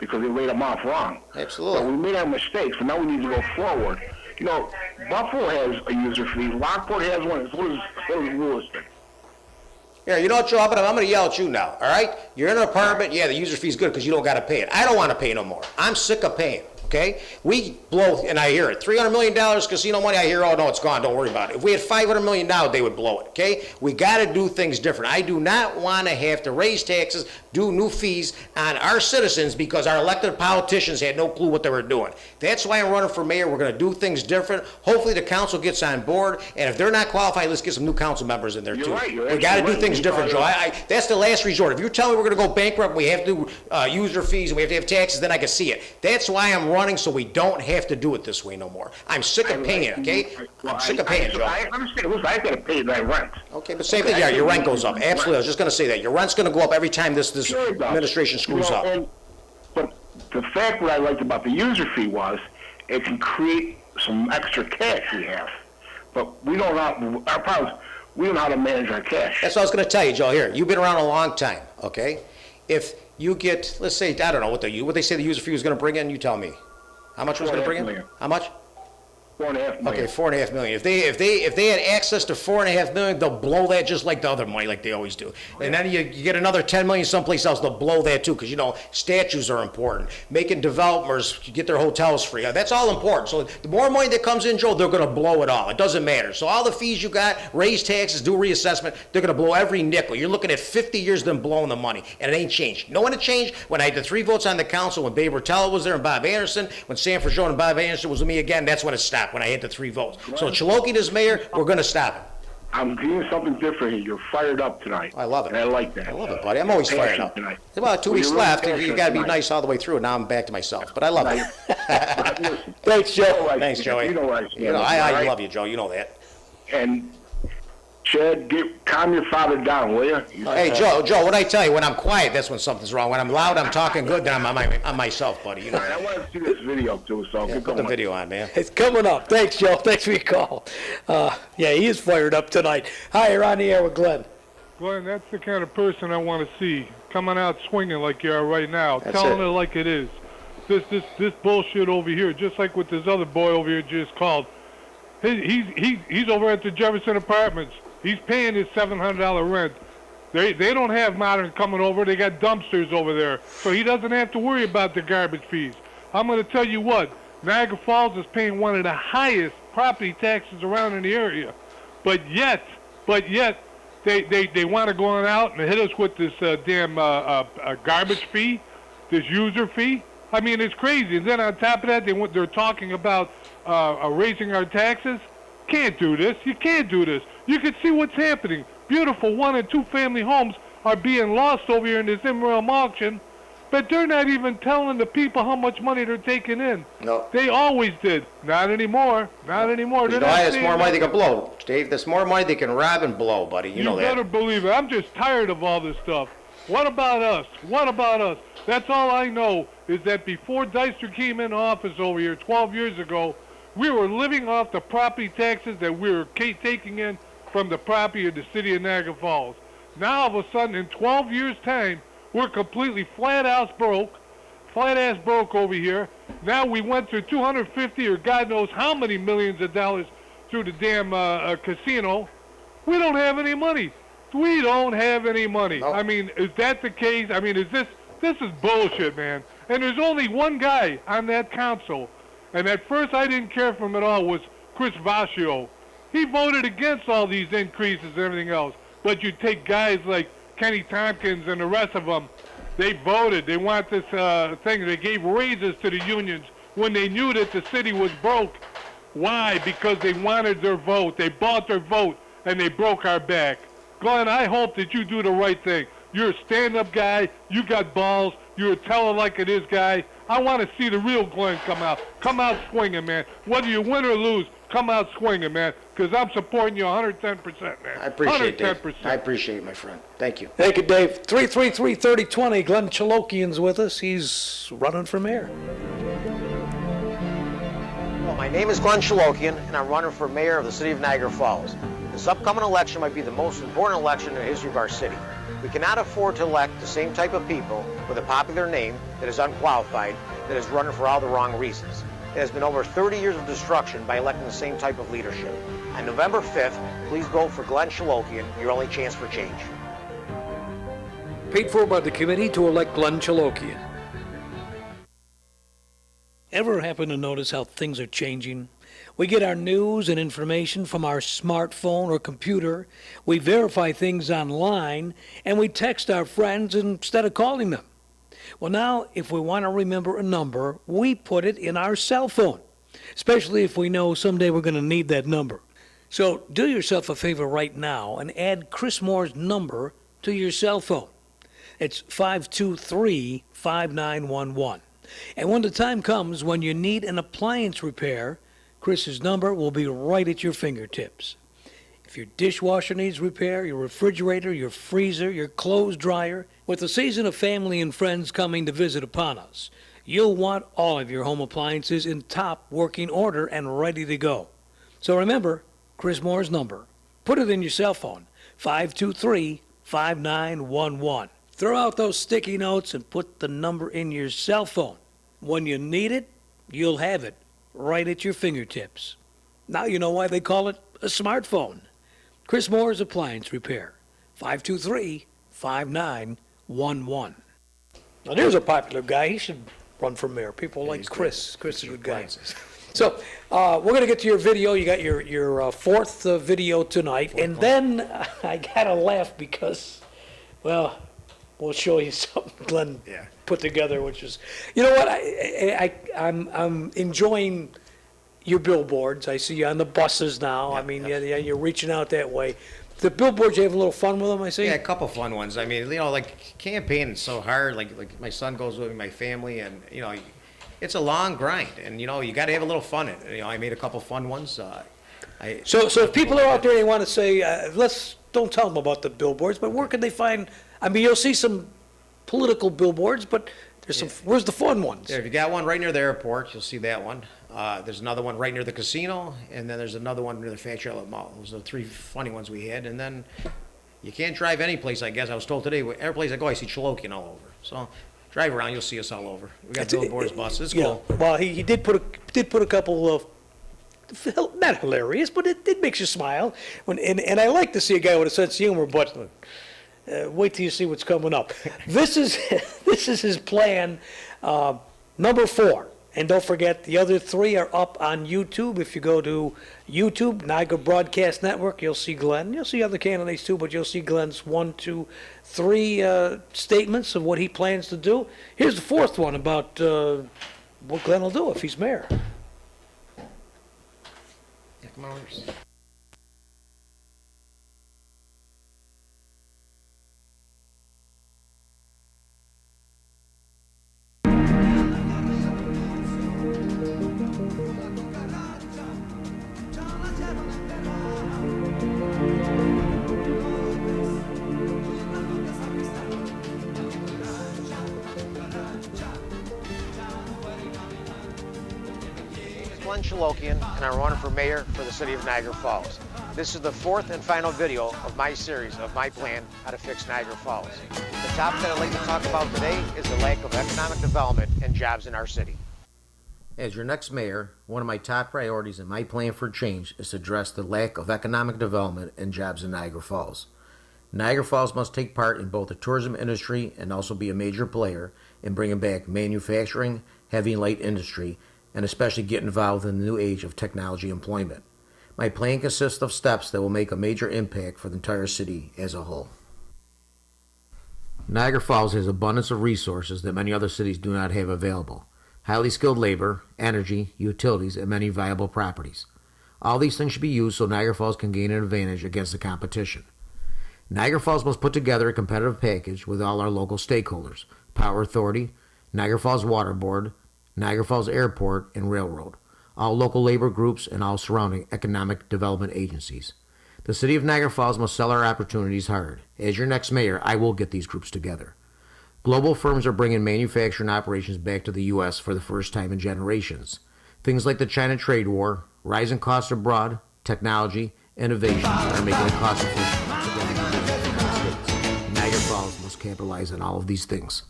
because they laid them off wrong. Absolutely. So we made our mistakes, but now we need to go forward. You know, Buffalo has a user fee. Lockport has one. So does Lewiston. Here, you know what, Joe? I'm going to yell at you now, all right? You're in an apartment. Yeah, the user fee's good because you don't got to pay it. I don't want to pay no more. I'm sick of paying. Okay, we blow, and I hear it, $300 million casino money, I hear, oh no, it's gone, don't worry about it. If we had $500 million now, they would blow it, okay? We gotta do things different. I do not wanna have to raise taxes, do new fees on our citizens because our elected politicians had no clue what they were doing. That's why I'm running for mayor. We're gonna do things different. Hopefully the council gets on board, and if they're not qualified, let's get some new council members in there too. We gotta do things different, Joe. That's the last resort. If you're telling me we're gonna go bankrupt, we have to do user fees, and we have to have taxes, then I can see it. That's why I'm running, so we don't have to do it this way no more. I'm sick of paying, okay? I'm sick of paying, Joe. I understand. Listen, I got to pay my rent. Okay, but same thing, yeah, your rent goes up. Absolutely, I was just going to say that. Your rent's going to go up every time this administration screws up. But the fact what I liked about the user fee was it can create some extra cash we have. But we don't know, our problem is we don't know how to manage our cash. That's what I was going to tell you, Joe. Here, you've been around a long time, okay? If you get, let's say, I don't know what they say the user fee was going to bring in, you tell me. How much was going to bring in? Million. How much? $4.5 million. Okay, $4.5 million. If they had access to $4.5 million, they'll blow that just like the other money, like they always do. And then you get another $10 million someplace else, they'll blow that too, because statues are important. Making developers get their hotels free, that's all important. So the more money that comes in, Joe, they're going to blow it all. It doesn't matter. So all the fees you got, raise taxes, do reassessment, they're going to blow every nickel. You're looking at 50 years of them blowing the money, and it ain't changed. You know when it changed? When I had the 3 votes on the council, when Babe Rotella was there and Bob Anderson, when Sanford Jones and Bob Anderson was with me again, that's when it stopped, when I had the 3 votes. So Choolokian is mayor, we're going to stop it. I'm doing something different here. You're fired up tonight. I love it. And I like that. I love it, buddy. I'm always fired up. Tonight. There's about 2 weeks left. You got to be nice all the way through, and now I'm back to myself. But I love it. Thanks, Joe. Thanks, Joey. You know what I love you, Joe. You know that. And Chad, calm your father down, will you? Hey, Joe, what I tell you, when I'm quiet, that's when something's wrong. When I'm loud, I'm talking good, then I'm myself, buddy. You know I want to see this video, too, so put the video on, man. It's coming up. Thanks, Joe. Thanks for your call. Yeah, he is fired up tonight. Hi, you're on the air with Glenn. Glenn, that's the kind of person I want to see. Coming out swinging like you are right now. That's telling it it like it is. This bullshit over here, just like with this other boy over here just called. He's over at the Jefferson Apartments He's paying his $700 rent. They don't have modern coming over. They got dumpsters over there. So he doesn't have to worry about the garbage fees. I'm going to tell you what, Niagara Falls is paying one of the highest property taxes around in the area. But yet, they want to go on out and hit us with this damn garbage fee, this user fee. I mean, it's crazy. And then on top of that, they're talking about raising our taxes. Can't do this. You can't do this. You can see what's happening. Beautiful 1- and 2-family homes are being lost over here in this in-realm auction, but they're not even telling the people how much money they're taking in. No. They always did. Not anymore. Not anymore. You know why? There's more money they can blow, Dave. There's more money they can rob and blow, buddy. You know that. You better believe it. I'm just tired of all this stuff. What about us? What about us? That's all I know is that before Deister came in office over here 12 years ago, we were living off the property taxes that we were taking in from the property of the city of Niagara Falls. Now, all of a sudden, in 12 years' time, we're completely flat-ass broke over here. Now we went through 250 or God knows how many millions of dollars through the damn casino. We don't have any money. We don't have any money. No. I mean, is that the case? I mean, is this is bullshit, man. And there's only one guy on that council, and at first I didn't care for him at all, was Chris Vascio. He voted against all these increases and everything else. But you take guys like Kenny Tompkins and the rest of them, they voted. They want this thing. They gave raises to the unions when they knew that the city was broke. Why? Because they wanted their vote. They bought their vote, and they broke our back. Glenn, I hope that you do the right thing. You're a stand-up guy. You got balls. You're a tell-it-like-it-is guy. I want to see the real Glenn come out. Come out swinging, man. Whether you win or lose, come out swinging, man, because I'm supporting you 110%, man. I appreciate it, 110%. Dave. I appreciate it, my friend. Thank you. Thank you, Dave. 333-3020. Glenn Choolokians with us. He's running for mayor. Well, my name is Glenn Choolokian, and I'm running for mayor of the city of Niagara Falls. This upcoming election might be the most important election in the history of our city. We cannot afford to elect the same type of people with a popular name that is unqualified, that is running for all the wrong reasons. It has been over 30 years of destruction by electing the same type of leadership. On November 5th, please vote for Glenn Choolokian, your only chance for change. Paid for by the committee to elect Glenn Choolokian. Ever happen to notice how things are changing? We get our news and information from our smartphone or computer. We verify things online, and we text our friends instead of calling them. Well, now, if we want to remember a number, we put it in our cell phone, especially if we know someday we're going to need that number. So do yourself a favor right now and add Chris Moore's number to your cell phone. It's 523-5911. And when the time comes when you need an appliance repair, Chris's number will be right at your fingertips. If your dishwasher needs repair, your refrigerator, your freezer, your clothes dryer, with the season of family and friends coming to visit upon us, you'll want all of your home appliances in top working order and ready to go. So remember Chris Moore's number. Put it in your cell phone, 523-5911. Throw out those sticky notes and put the number in your cell phone. When you need it, you'll have it right at your fingertips. Now you know why they call it a smartphone. Chris Moore's Appliance Repair, 523-5911. Now there's a popular guy. He should run for mayor. People like Chris. Chris is a good guy. So we're going to get to your video. You got your fourth video tonight. And then I got to laugh because, well, we'll show you something Glenn put together, which is, you know what, I'm enjoying your billboards. I see you on the buses now. I mean, you're reaching out that way. The billboards, you have a little fun with them, I see? Yeah, a couple fun ones. I mean, you know, like campaigning is so hard. Like my son goes with me, my family, and, you know, it's a long grind. And, you know, you got to have a little fun in it. You know, I made a couple fun ones. So if people are out there and they want to say, don't tell them about the billboards, but where can they find, I mean, you'll see some political billboards, but there's some, where's the fun ones? There, if you got one right near the airport, you'll see that one. There's another one right near the casino, and then there's another one near the Factory Outlet Mall. Those are the three funny ones we had. And then you can't drive any place, I guess. I was told today, every place I go, I see Choolokian all over. So drive around, you'll see us all over. We got billboards, buses. It's cool. Well, he did put a couple of not hilarious, but it makes you smile. And I like to see a guy with a sense of humor, but wait till you see what's coming up. This is this is his plan, number 4. And don't forget, the other 3 are up on YouTube. If you go to YouTube, Niagara Broadcast Network, you'll see Glenn. You'll see other candidates too, but you'll see Glenn's 1, 2, 3 statements of what he plans to do. Here's the 4th one about what Glenn will do if he's mayor. Glenn Choolokian, and I'm running for mayor for the city of Niagara Falls. This is the 4th and final video of my series of my plan how to fix Niagara Falls. The topic that I'd like to talk about today is the lack of economic development and jobs in our city. As your next mayor, one of my top priorities in my plan for change is to address the lack of economic development and jobs in Niagara Falls. Niagara Falls must take part in both the tourism industry and also be a major player in bringing back manufacturing, heavy and light industry, and especially get involved in the new age of technology employment. My plan consists of steps that will make a major impact for the entire city as a whole. Niagara Falls has abundance of resources that many other cities do not have available. Highly skilled labor, energy, utilities, and many viable properties. All these things should be used so Niagara Falls can gain an advantage against the competition. Niagara Falls must put together a competitive package with all our local stakeholders, Power Authority, Niagara Falls Water Board, Niagara Falls Airport, and Railroad, all local labor groups, and all surrounding economic development agencies. The city of Niagara Falls must sell our opportunities hard. As your next mayor, I will get these groups together. Global firms are bringing manufacturing operations back to the U.S. for the first time in generations. Things like the China trade war, rising costs abroad, technology, innovation are making it cost efficient to get into business in the United States. Niagara Falls must capitalize on all of these things.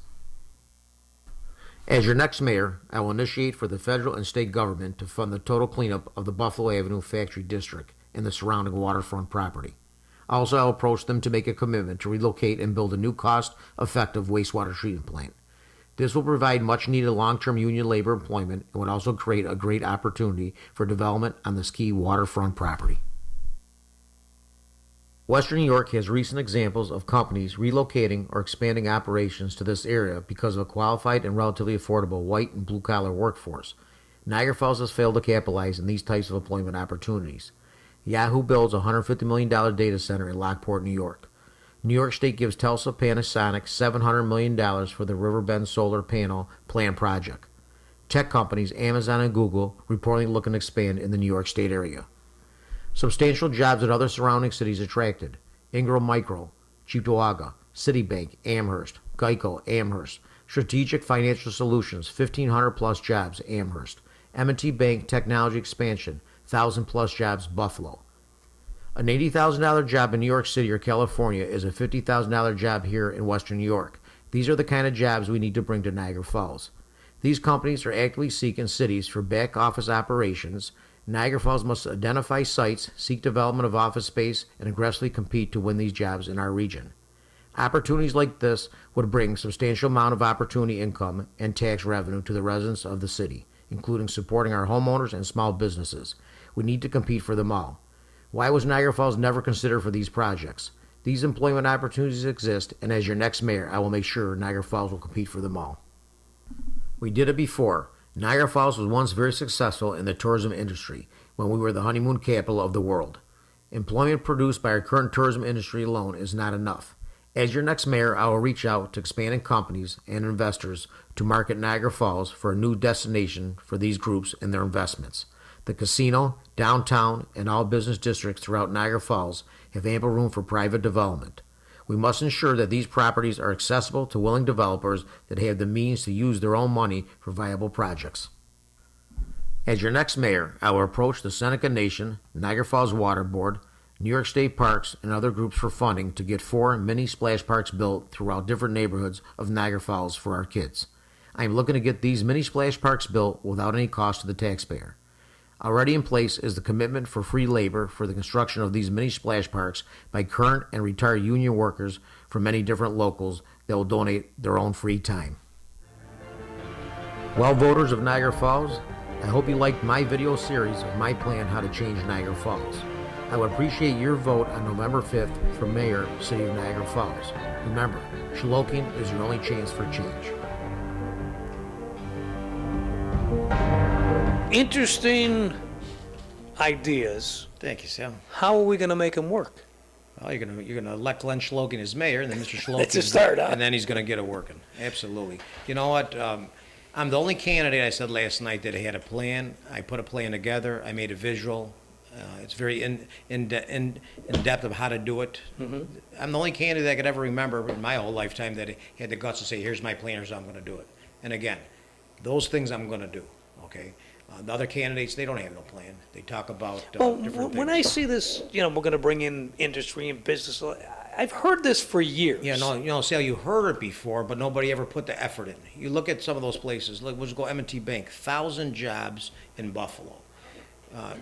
As your next mayor, I will initiate for the federal and state government to fund the total cleanup of the Buffalo Avenue Factory District and the surrounding waterfront property. Also, I'll approach them to make a commitment to relocate and build a new cost-effective wastewater treatment plant. This will provide much-needed long-term union labor employment and would also create a great opportunity for development on this key waterfront property. Western New York has recent examples of companies relocating or expanding operations to this area because of a qualified and relatively affordable white and blue-collar workforce. Niagara Falls has failed to capitalize on these types of employment opportunities. Yahoo builds a $150 million data center in Lockport, New York. New York State gives Tulsa Panasonic $700 million for the Riverbend Solar Panel Plant project. Tech companies Amazon and Google reportedly looking to expand in the New York State area. Substantial jobs in other surrounding cities attracted. Ingram Micro, Cheektowaga, Citibank, Amherst, Geico, Amherst, Strategic Financial Solutions, 1,500 plus jobs, Amherst, M&T Bank Technology Expansion, 1,000 plus jobs, Buffalo. An $80,000 job in New York City or California is a $50,000 job here in Western New York. These are the kind of jobs we need to bring to Niagara Falls. These companies are actively seeking cities for back office operations. Niagara Falls must identify sites, seek development of office space, and aggressively compete to win these jobs in our region. Opportunities like this would bring substantial amount of opportunity income and tax revenue to the residents of the city, including supporting our homeowners and small businesses. We need to compete for them all. Why was Niagara Falls never considered for these projects? These employment opportunities exist, and as your next mayor, I will make sure Niagara Falls will compete for them all. We did it before. Niagara Falls was once very successful in the tourism industry when we were the honeymoon capital of the world. Employment produced by our current tourism industry alone is not enough. As your next mayor, I will reach out to expanding companies and investors to market Niagara Falls for a new destination for these groups and their investments. The casino, downtown, and all business districts throughout Niagara Falls have ample room for private development. We must ensure that these properties are accessible to willing developers that have the means to use their own money for viable projects. As your next mayor, I will approach the Seneca Nation, Niagara Falls Water Board, New York State Parks, and other groups for funding to get 4 mini splash parks built throughout different neighborhoods of Niagara Falls for our kids. I am looking to get these mini splash parks built without any cost to the taxpayer. Already in place is the commitment for free labor for the construction of these mini splash parks by current and retired union workers from many different locals that will donate their own free time. Well, voters of Niagara Falls, I hope you liked my video series of my plan how to change Niagara Falls. I would appreciate your vote on November 5th for Mayor, City of Niagara Falls. Remember, Choolokian is your only chance for change. Interesting ideas. Thank you, Sal. How are we going to make them work? Well, you're gonna elect Glenn Choolokian as mayor, and then Mr. Choolokian. It's a start, huh? And then he's gonna get it working. Absolutely. You know what? I'm the only candidate, I said last night, that had a plan. I put a plan together. I made a visual. It's very in depth of how to do it. Mm-hmm. I'm the only candidate I could ever remember in my whole lifetime that had the guts to say, "Here's my plan. Here's how I'm gonna do it." And again, those things I'm gonna do. Okay. The other candidates, they don't have no plan. They talk about Well, different when things. I see this, we're going to bring in industry and business. I've heard this for years. Yeah, no, Sal, you heard it before, but nobody ever put the effort in. You look at some of those places. Look, let's go M&T Bank, 1,000 jobs in Buffalo.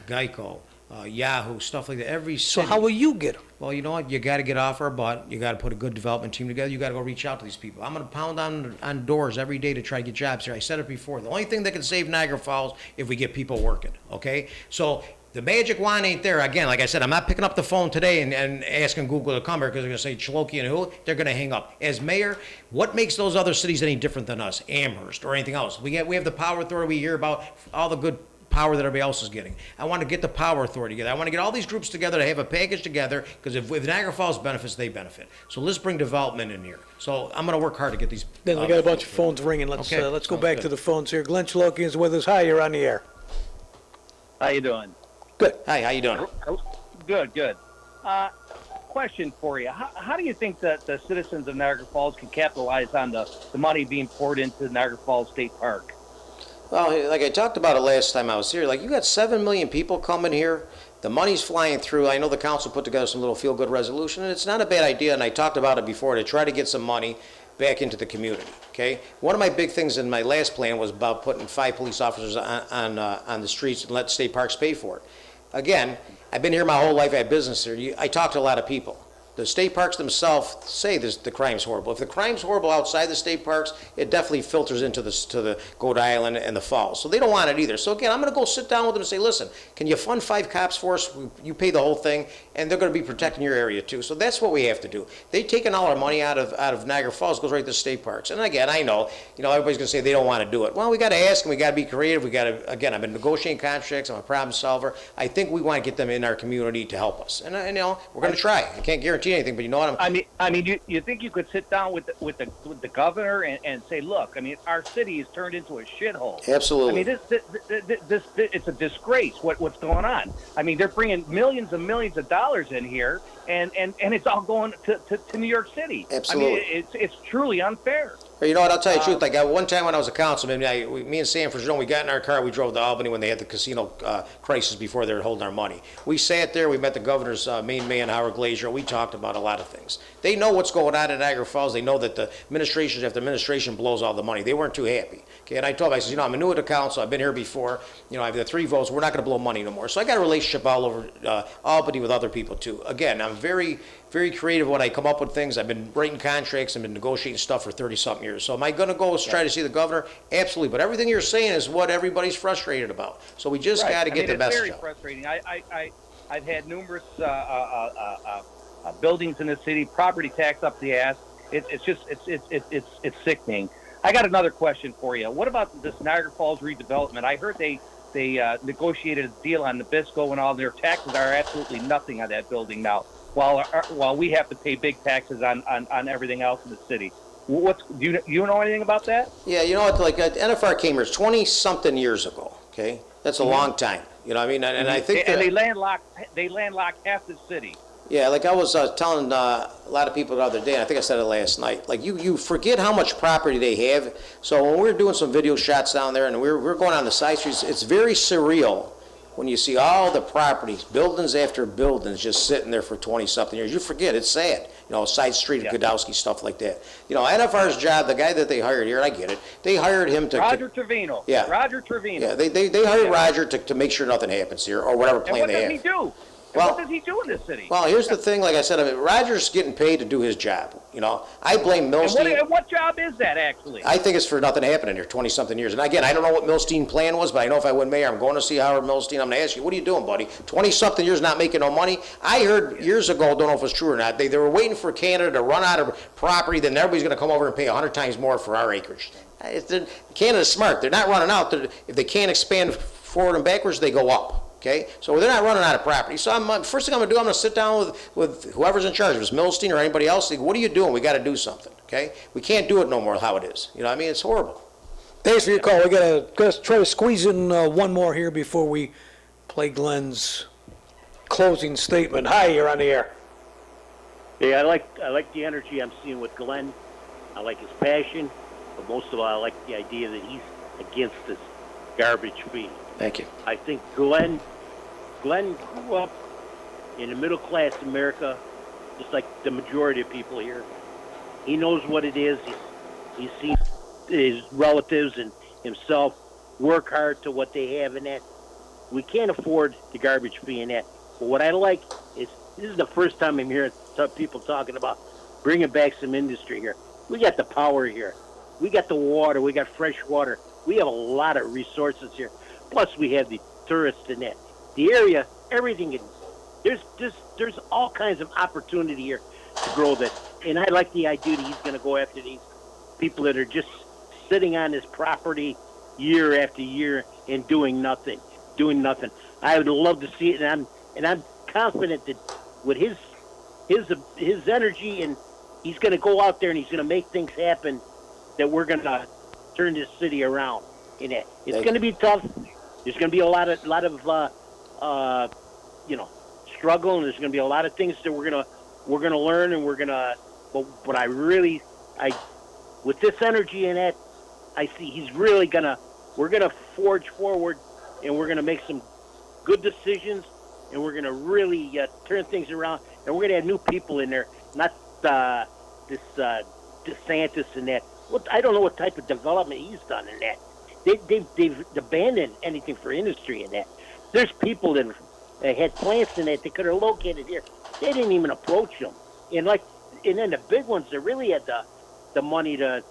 Geico, Yahoo, stuff like that. Every So city. how will you get them? Well, you know what? You got to get off our butt. You got to put a good development team together. You got to go reach out to these people. I'm going to pound on doors every day to try to get jobs here. I said it before. The only thing that can save Niagara Falls if we get people working. Okay, so. The magic wand ain't there. Again, like I said, I'm not picking up the phone today and asking Google to come here because they're going to say Choolokian who? They're going to hang up. As mayor, what makes those other cities any different than us? Amherst or anything else? We have the power authority. We hear about all the good power that everybody else is getting. I want to get the power authority together. I want to get all these groups together to have a package together because if Niagara Falls benefits, they benefit. So let's bring development in here. So I'm going to work hard to get these. Then we got a bunch of phones ringing. Let's Okay, let's go sounds back good. to the phones here. Glenn Choolokian is with us. Hi, you're on the air. How you doing? Good. Hi, how you doing? Good. Question for you. How do you think that the citizens of Niagara Falls can capitalize on the money being poured into Niagara Falls State Park? Well, like I talked about it last time I was here, like you got 7 million people coming here. The money's flying through. I know the council put together some little feel-good resolution, and it's not a bad idea, and I talked about it before, to try to get some money back into the community, okay? One of my big things in my last plan was about putting 5 police officers on the streets and let state parks pay for it. Again, I've been here my whole life. I have business here. I talk to a lot of people. The state parks themselves say the crime's horrible. If the crime's horrible outside the state parks, it definitely filters into the Goat Island and the Falls. So they don't want it either. So again, I'm going to go sit down with them and say, listen, can you fund 5 cops for us? You pay the whole thing, and they're going to be protecting your area too. So that's what we have to do. They've taken all our money out of Niagara Falls, goes right to the state parks. And again, I know, everybody's going to say they don't want to do it. Well, we got to ask and we got to be creative. We got to, again, I've been negotiating contracts. I'm a problem solver. I think we want to get them in our community to help us. And we're going to try. I can't guarantee anything, but you know what? I mean, you think you could sit down with the governor and say, look, I mean, our city is turned into a shithole. Absolutely. I mean, this it's a disgrace what's going on. I mean, they're bringing millions and millions of dollars in here, and it's all going to New York City. Absolutely. I mean, it's truly unfair. You know what? I'll tell you the truth. Like one time when I was a councilman, me and Sam Frisone, we got in our car. We drove to Albany when they had the casino crisis before they were holding our money. We sat there. We met the governor's main man, Howard Glazier. We talked about a lot of things. They know what's going on in Niagara Falls. They know that the administration after administration blows all the money. They weren't too happy. Okay, and I told them, I said, I'm new to the council. I've been here before. I have the 3 votes. We're not going to blow money no more. So I got a relationship all over Albany with other people too. Again, I'm very, very creative when I come up with things. I've been writing contracts and been negotiating stuff for 30-something years. So am I going to go try to see the governor? Absolutely. But everything you're saying is what everybody's frustrated about. So we just got to get the message It's very out. frustrating. I've had numerous buildings in the city, property tax up the ass. It's sickening. I got another question for you. What about this Niagara Falls redevelopment? I heard they negotiated a deal on Nabisco, and all their taxes are absolutely nothing on that building now, while we have to pay big taxes on everything else in the city. Do you know anything about that? Yeah, you know what? Like NFR came here 20-something years ago. Okay, that's a long time. You know what I mean? And I think they landlocked half the city. Yeah, like I was telling a lot of people the other day, and I think I said it last night, like you forget how much property they have. So when we're doing some video shots down there and we're going on the side streets, it's very surreal when you see all the properties, buildings after buildings, just sitting there for 20-something years. You forget, it's sad. side street Yeah. of Godowski, stuff like that. NFR's job, the guy that they hired here, and I get it, they hired him to. Roger Trevino. Yeah. Roger Trevino. Yeah, they hired Roger to make sure nothing happens here, or whatever And plan what they does have. he do? Well- What does he do in this city? Well, here's the thing, like I said, Roger's getting paid to do his job. I blame Milstein. And what job is that, actually? I think it's for nothing happening here 20-something years. And again, I don't know what Milstein's plan was, but I know if I win mayor, I'm going to see Howard Milstein. I'm going to ask you, what are you doing, buddy? 20-something years not making no money? I heard years ago, don't know if it's true or not, they were waiting for Canada to run out of property, then everybody's going to come over and pay 100 times more for our acreage. Canada's smart. They're not running out. If they can't expand forward and backwards, they go up. Okay, so they're not running out of property. So first thing I'm gonna do, I'm gonna sit down with whoever's in charge, if it's Milstein or anybody else. What are you doing? We got to do something. Okay, we can't do it no more how it is. You know what I mean? It's horrible. Thanks for your call. We gotta try to squeeze in one more here before we play Glenn's closing statement. Hi, you're on the air. Yeah, I like the energy I'm seeing with Glenn. I like his passion, but most of all, I like the idea that he's against this garbage fee. Thank you. I think Glenn grew up in a middle class America, just like the majority of people here. He knows what it is. He's seen his relatives and himself work hard to what they have in that. We can't afford the garbage fee in that. But what I like is this is the first time I'm hearing people talking about bringing back some industry here. We got the power here. We got the water. We got fresh water. We have a lot of resources here. Plus, we have the tourists in that. The area, everything. There's all kinds of opportunity here to grow this. And I like the idea that he's going to go after these people that are just sitting on this property year after year and doing nothing. I would love to see it, and I'm confident that with his energy, and he's going to go out there and he's going to make things happen, that we're going to turn this city around. In it, it's going to be tough. There's going to be a lot of struggle, and there's going to be a lot of things that we're gonna learn, and But I with this energy in it, I see he's really we're gonna forge forward, and we're gonna make some good decisions, and we're gonna really turn things around, and we're gonna have new people in there, not this DeSantis and that. I don't know what type of development he's done in that. They've abandoned anything for industry in that. There's people that had plants in that they could have located here. They didn't even approach them. And then the big ones that really had the money to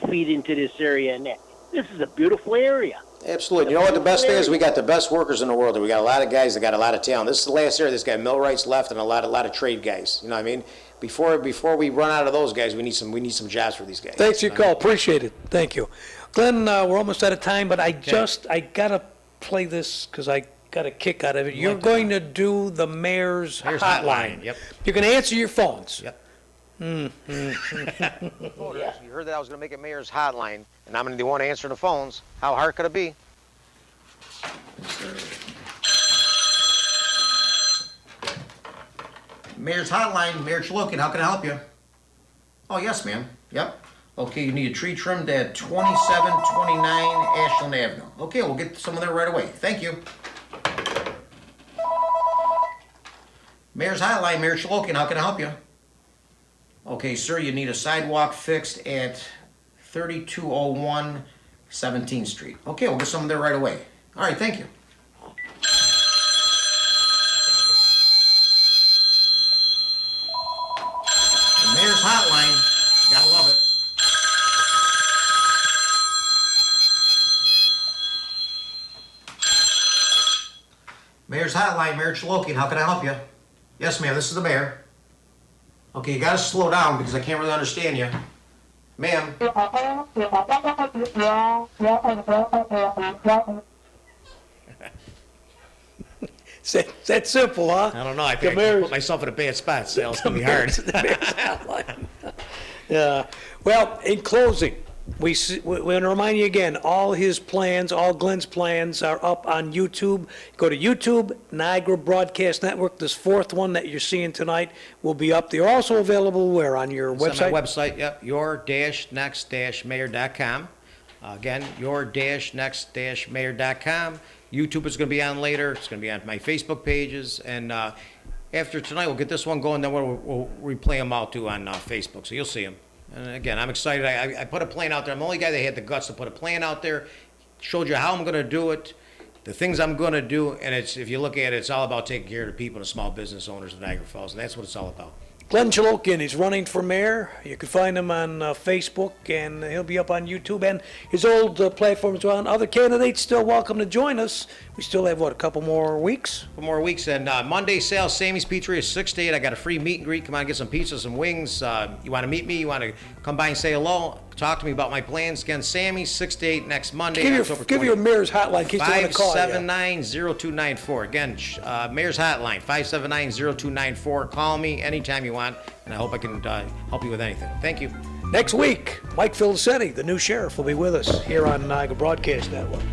feed into this area and that. This is a beautiful area. Absolutely. You know what the best thing is? We got the best workers in the world. We got a lot of guys that got a lot of talent. This is the last area that's got millwrights left and a lot of trade guys. You know what I mean? Before we run out of those guys, we need some jobs for these guys. Thanks for your call. Appreciate it. Thank you. Glenn, we're almost out of time, but I gotta play this because I got a kick out of it. You're going to do the mayor's hotline. Yep. You're going to answer your phones. Yep. You heard that I was going to make a mayor's hotline, and I'm going to be the one answering the phones. How hard could it be? Mayor's hotline, Mayor Choolokian, how can I help you? Oh, yes, ma'am. Yep. Okay, you need a tree trimmed at 2729 Ashland Avenue. Okay, we'll get someone there right away. Thank you. Mayor's hotline, Mayor Choolokian, how can I help you? Okay, sir, you need a sidewalk fixed at 3201 17th Street. Okay, we'll get someone there right away. All right, thank you. The mayor's hotline, gotta love it. Mayor's hotline, Mayor Choolokian, how can I help you? Yes, ma'am, this is the mayor. Okay, you gotta slow down because I can't really understand you. Ma'am. It's that simple, huh? I don't know, I think I put myself in a bad spot, so it's gonna be hard. Yeah. Well, in closing, we want to remind you again, all his plans, all Glenn's plans are up on YouTube. Go to YouTube, Niagara Broadcast Network. This fourth one that you're seeing tonight will be up. They're also available where? On your It's website? on my website, yep, your-next-mayor.com. Again, your-next-mayor.com. YouTube is going to be on later. It's going to be on my Facebook pages. And after tonight, we'll get this one going, then we'll replay them out too on Facebook, so you'll see them. And again, I'm excited. I put a plan out there. I'm the only guy that had the guts to put a plan out there, showed you how I'm going to do it, the things I'm going to do, and if you look at it, it's all about taking care of the people, the small business owners of Niagara Falls, and that's what it's all about. Glenn Choolokian, he's running for mayor. You can find him on Facebook, and he'll be up on YouTube. And his old platforms are on. Other candidates still welcome to join us. We still have, a couple more weeks? For more weeks. And Monday sales, Sammy's Pizzeria, 6 to 8. I got a free meet and greet. Come on, get some pizza, some wings. You want to meet me? You want to come by and say hello? Talk to me about my plans. Again, Sammy's, 6 to 8 next Monday. Give your mayor's hotline in case you want to call you. 579-0294. Again, mayor's hotline, 579-0294. Call me anytime you want, and I hope I can help you with anything. Thank you. Next week, Mike Filicetti, the new sheriff, will be with us here on Niagara Broadcast Network.